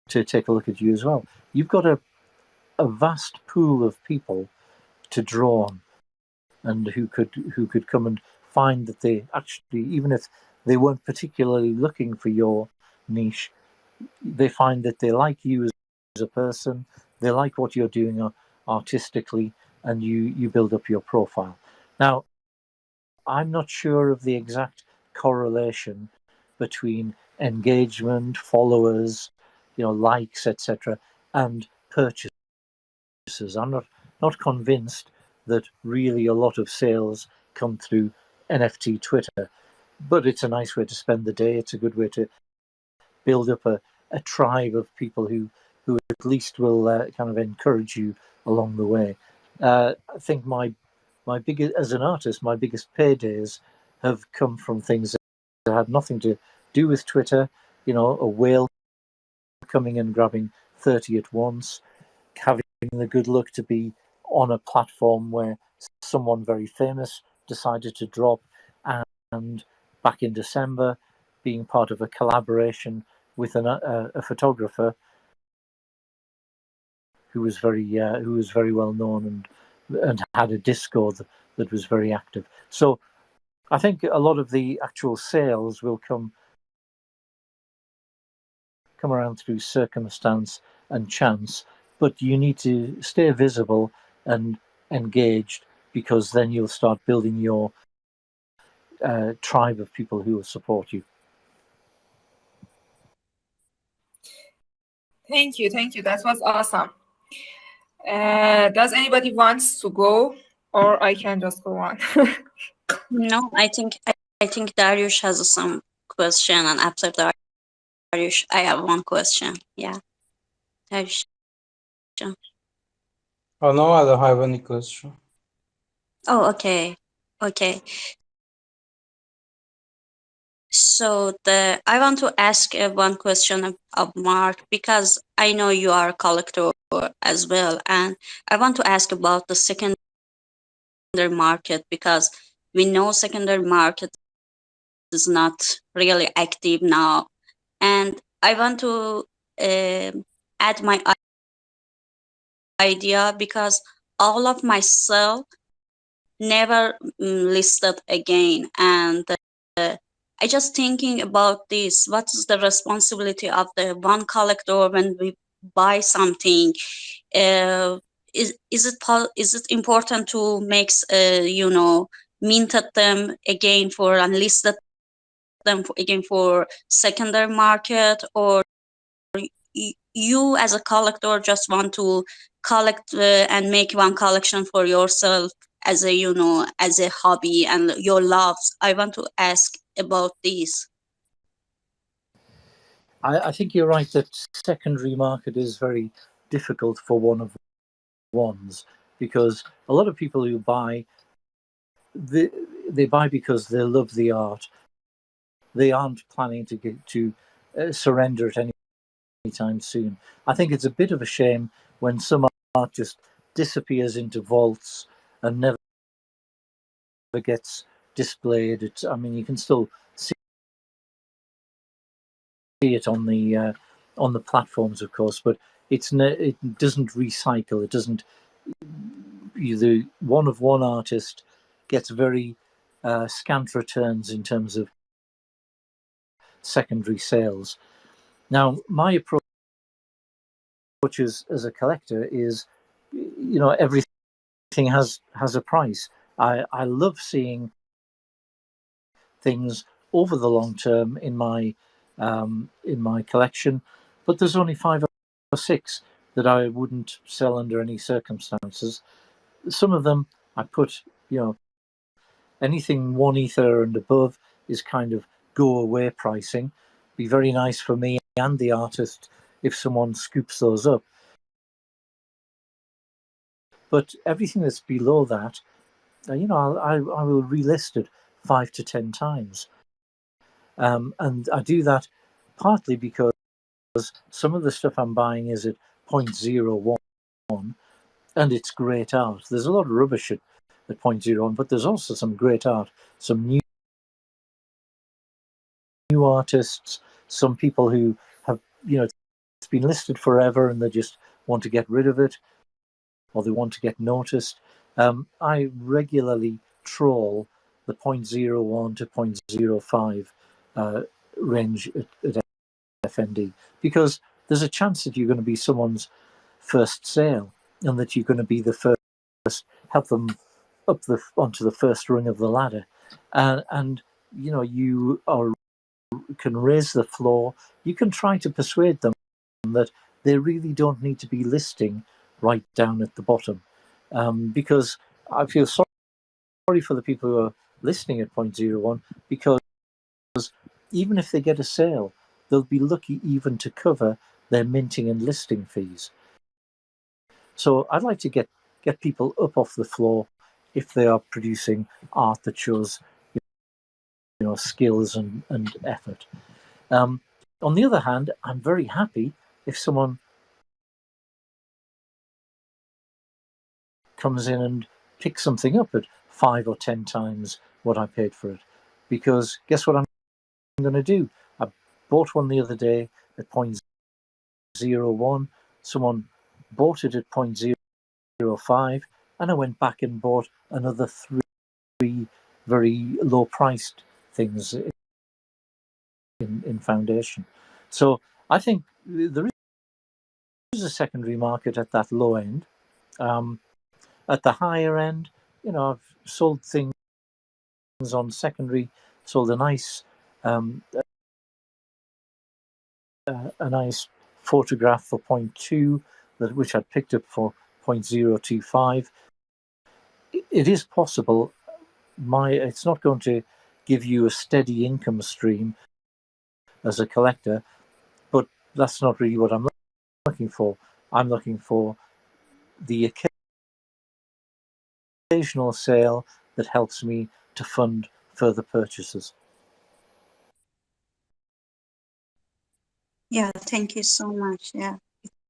take a look at you as well. You've got a vast pool of people to draw on, and who could come and find that they actually, even if they weren't particularly looking for your niche, they find that they like you as a person, they like what you're doing artistically, and you build up your profile. Now, I'm not sure of the exact correlation between engagement, followers, likes, etc., and purchases. I'm not convinced that really a lot of sales come through NFT Twitter, but it's a nice way to spend the day. It's a good way to build up a tribe of people who at least will kind of encourage you along the way. I think my biggest, as an artist, my biggest paydays have come from things that had nothing to do with Twitter. A whale coming and grabbing 30 at once, having the good luck to be on a platform where someone very famous decided to drop, and back in December being part of a collaboration with a photographer who was very well known and had a Discord that was very active. So I think a lot of the actual sales will come around through circumstance and chance, but you need to stay visible and engaged, because then you'll start building your tribe of people who will support you.
Thank you. That was awesome. Does anybody wants to go, or I can just go on?
No, I think Dariush has some question, and after Dariush, I have one question. Yeah, Dariush.
Oh, no, I don't have any question.
Oh, okay. So I want to ask one question of Mark, because I know you are a collector as well, and I want to ask about the secondary market, because we know secondary market is not really active now, and I want to add my idea, because all of my sell never listed again, and I just thinking about this. What is the responsibility of the one collector when we buy something? Is it important to make minted them again for and listed them again for secondary market, or you as a collector just want to collect and make one collection for yourself as a hobby and your loves? I want to ask about this.
I think you're right that secondary market is very difficult for one of ones, because a lot of people who buy, they buy because they love the art. They aren't planning to surrender it anytime soon. I think it's a bit of a shame when some art just disappears into vaults and never gets displayed. You can still see it on the platforms, of course, but it doesn't recycle. It doesn't. The one of one artist gets very scant returns in terms of secondary sales. Now, my approach as a collector is, everything has a price. I love seeing things over the long term in my collection, but there's only 5 or 6 that I wouldn't sell under any circumstances. Some of them I put, anything 1 ether and above is kind of go away pricing. Be very nice for me and the artist if someone scoops those up. But everything that's below that, I will relist it 5 to 10 times. And I do that partly because some of the stuff I'm buying is at 0.01 and it's great art. There's a lot of rubbish at 0.01, but there's also some great art, some new artists, some people who have, it's been listed forever and they just want to get rid of it or they want to get noticed. I regularly troll the 0.01 to 0.05 range at FND because there's a chance that you're going to be someone's first sale and that you're going to be the first, help them up onto the first rung of the ladder, and you can raise the floor. You can try to persuade them that they really don't need to be listing right down at the bottom, because I feel sorry for the people who are listening at 0.01 because even if they get a sale, they'll be lucky even to cover their minting and listing fees. So I'd like to get people up off the floor if they are producing art that shows skills and effort. On the other hand, I'm very happy if someone comes in and picks something up at 5 or 10 times what I paid for it. Because guess what I'm going to do? I bought one the other day at 0.01. Someone bought it at 0.05, and I went back and bought another 3 very low-priced things in foundation. So I think there is a secondary market at that low end. At the higher end, I've sold things on secondary, sold a nice photograph for 0.2, which I'd picked up for 0.025. It is possible. It's not going to give you a steady income stream as a collector, but that's not really what I'm looking for. I'm looking for the occasional sale that helps me to fund further purchases.
Yeah, thank you so much. Yeah,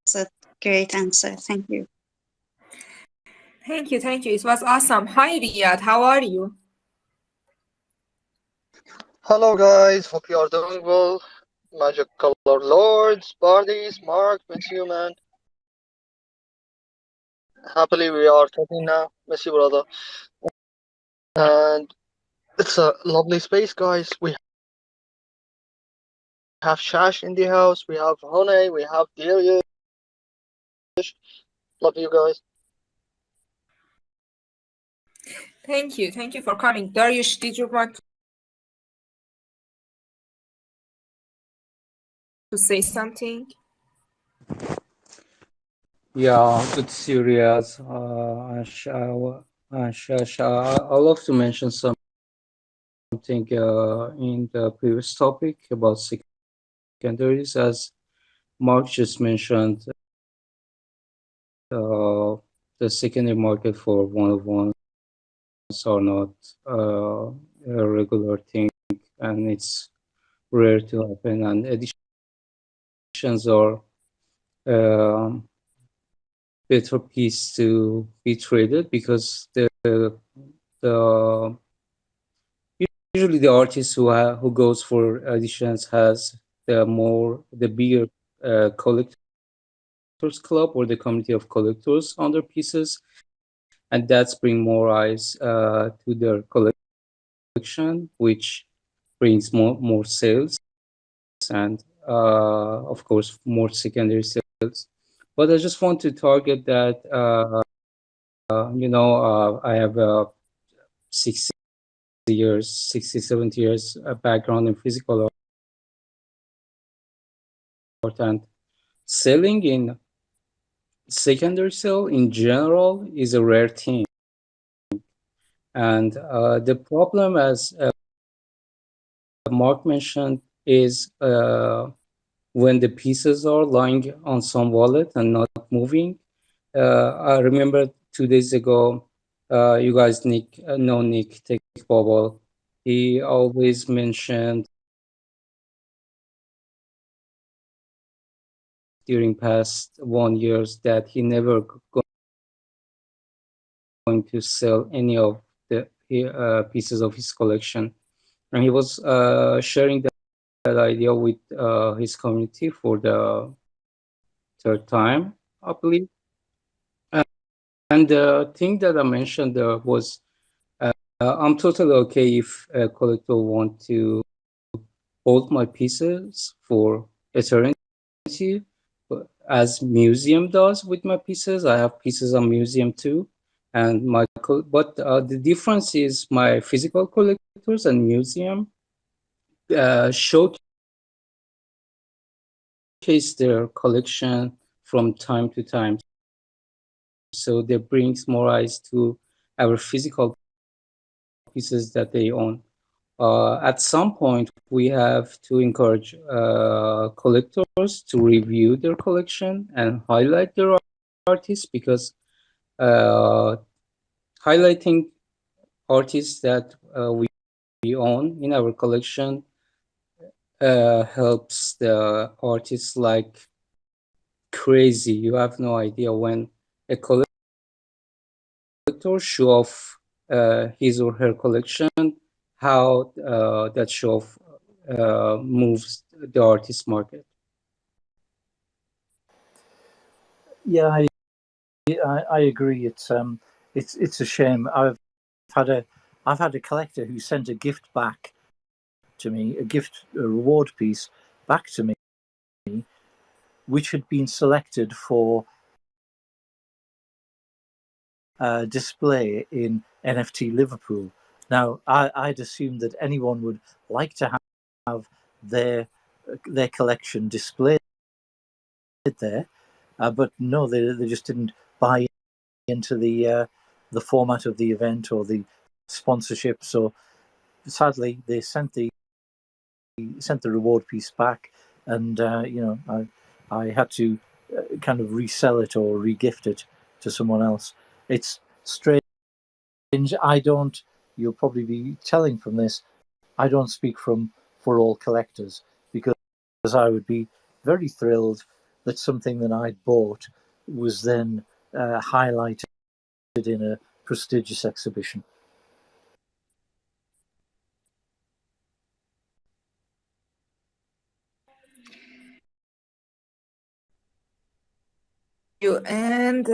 it's a great answer. Thank you.
Thank you. It was awesome. Hi, Riyad. How are you?
Hello, guys. Hope you are doing well. Magic Color Lords, Bardies, Mark, miss you, man. Happily, we are talking now. Miss you, brother. And it's a lovely space, guys. We have Shash in the house. We have Hone. We have Darius. Love you guys.
Thank you for coming. Darius, did you want to say something?
Yeah, good to see you, Riaz. I love to mention something in the previous topic about secondaries, as Mark just mentioned. The secondary market for one-of-ones are not a regular thing, and it's rare to happen. And editions are better piece to be traded because the usually the artist who goes for editions has the bigger collectors club or the community of collectors on their pieces, and that's bring more eyes to their collection, which brings more sales and of course more secondary sales. But I just want to target that I have 60 years, 60, 70 years background in physical art, and selling in secondary sale in general is a rare thing. And the problem, as Mark mentioned, is when the pieces are lying on some wallet and not moving. I remember 2 days ago, you guys know Nick Tech Bubble. He always mentioned during past 1 years that he never going to sell any of the pieces of his collection, and he was sharing that idea with his community for the third time, I believe. And the thing that I mentioned was I'm totally okay if a collector want to hold my pieces for eternity, as museum does with my pieces. I have pieces on museum too, and but the difference is my physical collectors and museum showcase their collection from time to time, so that brings more eyes to our physical pieces that they own. At some point, we have to encourage collectors to review their collection and highlight their artists, because highlighting artists that we own in our collection helps the artists like crazy. You have no idea when a collector show off his or her collection, how that show off moves the artist market.
Yeah, I agree. It's a shame. I've had a collector who sent a gift back to me, a reward piece back to me, which had been selected for display in NFT Liverpool. Now, I'd assumed that anyone would like to have their collection displayed there, but no, they just didn't buy into the format of the event or the sponsorship. So sadly, they sent the reward piece back, and I had to kind of resell it or regift it to someone else. It's strange. I don't. You'll probably be telling from this. I don't speak for all collectors, because I would be very thrilled that something that I'd bought was then highlighted in a prestigious exhibition.
And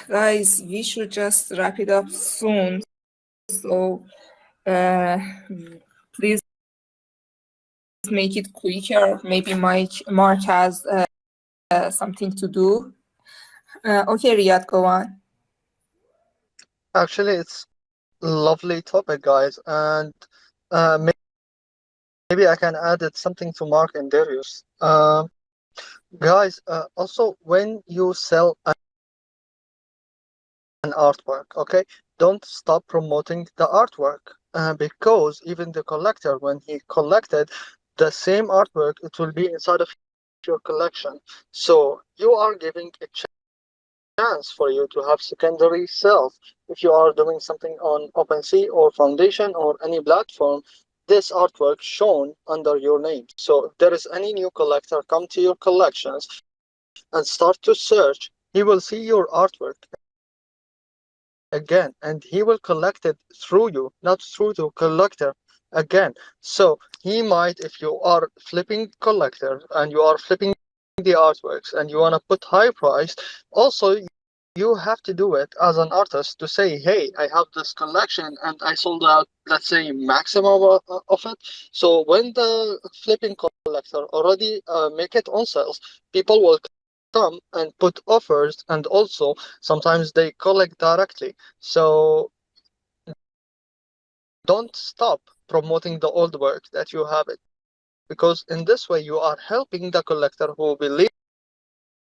guys, we should just wrap it up soon. So please make it quicker. Maybe Mark has something to do. Okay, Riyad, go on.
Actually, it's lovely topic, guys, and maybe I can add it something to Mark and Darius. Guys, also when you sell an artwork, okay, don't stop promoting the artwork, because even the collector, when he collected the same artwork, it will be inside of your collection. So you are giving a chance for you to have secondary sales. If you are doing something on OpenSea or Foundation or any platform, this artwork shown under your name. So if there is any new collector come to your collections and start to search, he will see your artwork again, and he will collect it through you, not through the collector again. So he might, if you are flipping collector and you are flipping the artworks and you want to put high price, also you have to do it as an artist to say, hey, I have this collection and I sold out, let's say, maximum of it. So when the flipping collector already make it on sales, people will come and put offers, and also sometimes they collect directly. So don't stop promoting the old work that you have it, because in this way you are helping the collector who believe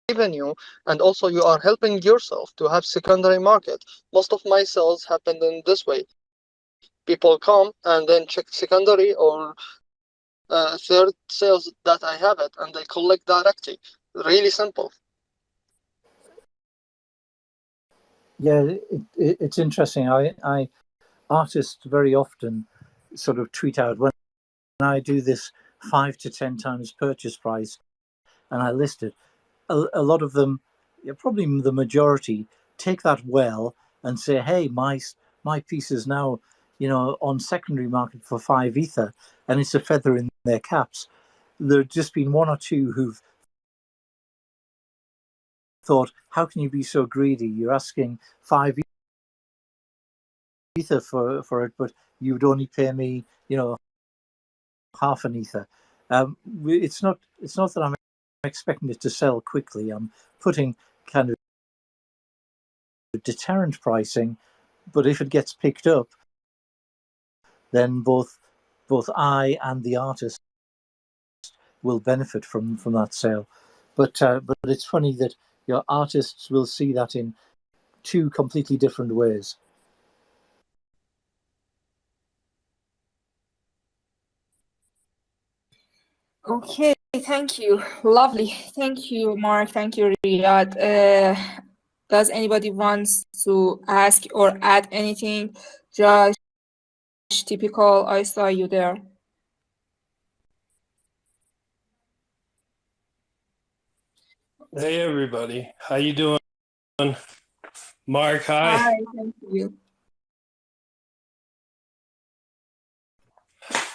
in you, and also you are helping yourself to have secondary market. Most of my sales happened in this way. People come and then check secondary or third sales that I have it, and they collect directly. Really simple.
Yeah, it's interesting. I artists very often sort of tweet out when I do this 5 to 10 times purchase price, and I listed. A lot of them, probably the majority, take that well and say, "Hey, my piece is now, on secondary market for 5 ether, and it's a feather in their caps." There've just been one or two who've thought, "How can you be so greedy? You're asking 5 ether for it, but you would only pay me, half an ether." It's not that I'm expecting it to sell quickly. I'm putting kind of deterrent pricing, but if it gets picked up, then both I and the artist will benefit from that sale. But it's funny that your artists will see that in two completely different ways.
Okay, thank you. Lovely. Thank you, Mark. Thank you, Riyad. Does anybody wants to ask or add anything? Josh, typical, I saw you there.
Hey everybody, how you doing? Mark, hi.
Hi, thank you.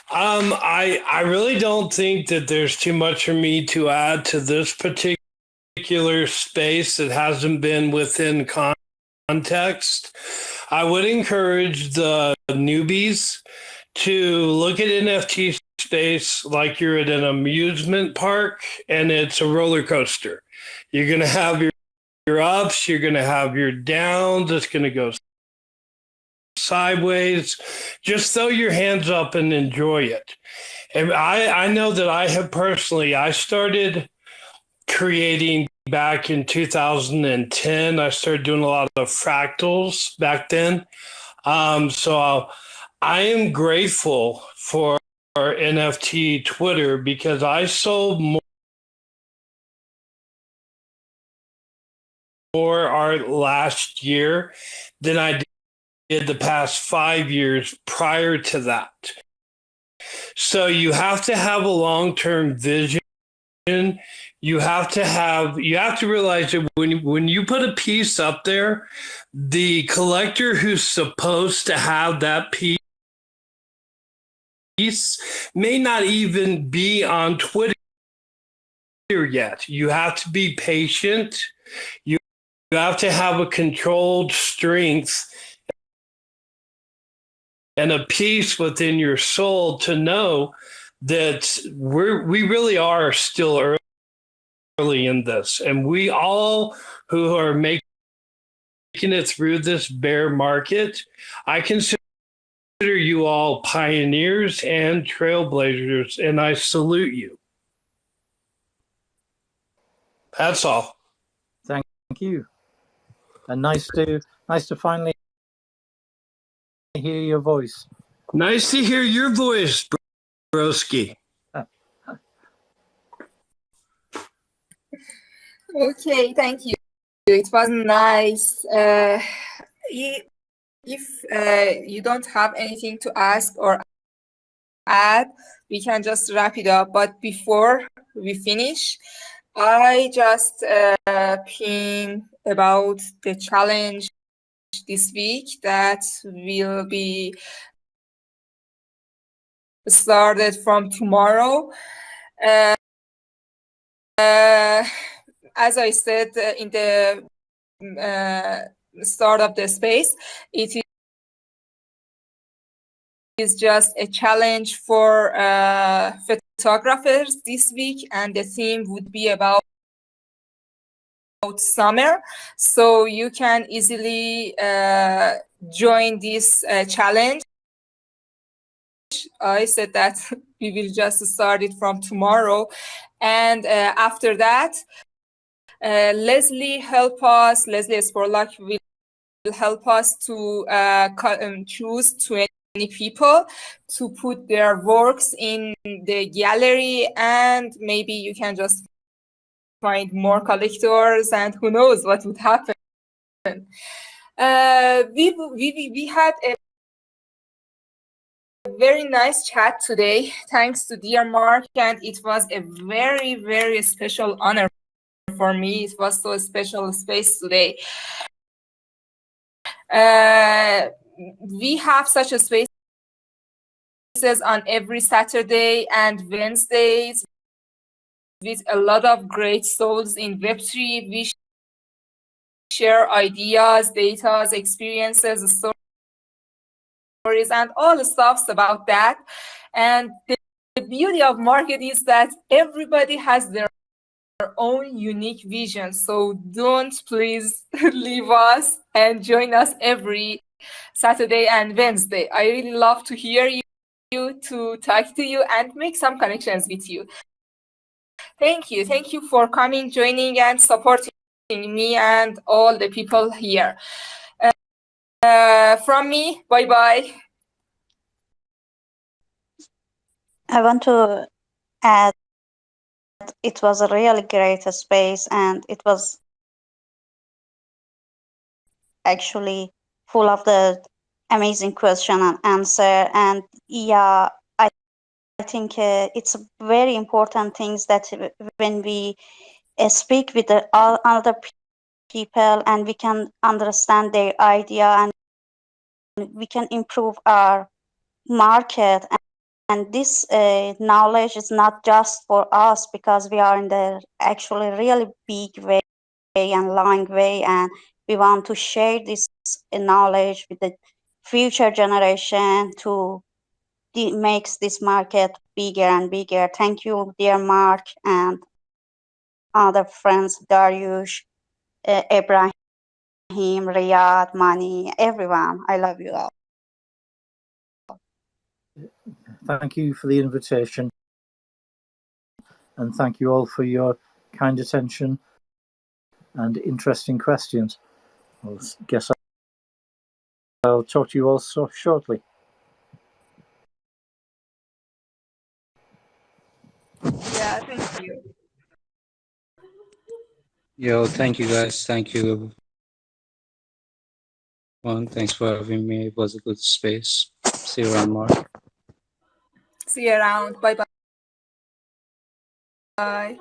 I really don't think that there's too much for me to add to this particular space that hasn't been within context. I would encourage the newbies to look at NFT space like you're at an amusement park and it's a roller coaster. You're going to have your ups, you're going to have your downs, it's going to go sideways. Just throw your hands up and enjoy it. And I know that I started creating back in 2010. I started doing a lot of fractals back then. So I am grateful for NFT Twitter because I sold more art last year than I did the past 5 years prior to that. So you have to have a long-term vision. You have to realize that when you put a piece up there, the collector who's supposed to have that piece may not even be on Twitter yet. You have to be patient. You have to have a controlled strength and a peace within your soul to know that we really are still early in this, and we all who are making it through this bear market, I consider you all pioneers and trailblazers, and I salute you. That's all.
Thank you, and nice to finally hear your voice.
Nice to hear your voice, broski.
Okay, thank you. It was nice. If you don't have anything to ask or add, we can just wrap it up. But before we finish, I just ping about the challenge this week that will be started from tomorrow. As I said in the start of the space, it is just a challenge for photographers this week, and the theme would be about summer. So you can easily join this challenge. I said that we will just start it from tomorrow, and after that, Leslie Sporlock will help us to choose 20 people to put their works in the gallery, and maybe you can just find more collectors, and who knows what would happen. We had a very nice chat today. Thanks to dear Mark, and it was a very, very special honor for me. It was so special space today. We have such a spaces on every Saturday and Wednesdays with a lot of great souls in Web3. We share ideas, data, experiences, stories, and all the stuffs about that. And the beauty of market is that everybody has their own unique vision. So don't please leave us and join us every Saturday and Wednesday. I really love to hear you, to talk to you, and make some connections with you. Thank you. Thank you for coming, joining, and supporting me and all the people here. From me, bye-bye.
I want to add, it was a really great space, and it was actually full of the amazing question and answer. And yeah, I think it's very important things that when we speak with all other people, and we can understand their idea, and we can improve our market. And this knowledge is not just for us, because we are in the actually really big way and long way, and we want to share this knowledge with the future generation to makes this market bigger and bigger. Thank you, dear Mark, and other friends, Dariush, Ibrahim, Riyad, Mani, everyone. I love you all.
Thank you for the invitation, and thank you all for your kind attention and interesting questions. I guess I'll talk to you all so shortly.
Yeah, thank you.
Yo, thank you guys. Thank you, everyone. Thanks for having me. It was a good space. See you around, Mark.
See you around. Bye-bye. Bye.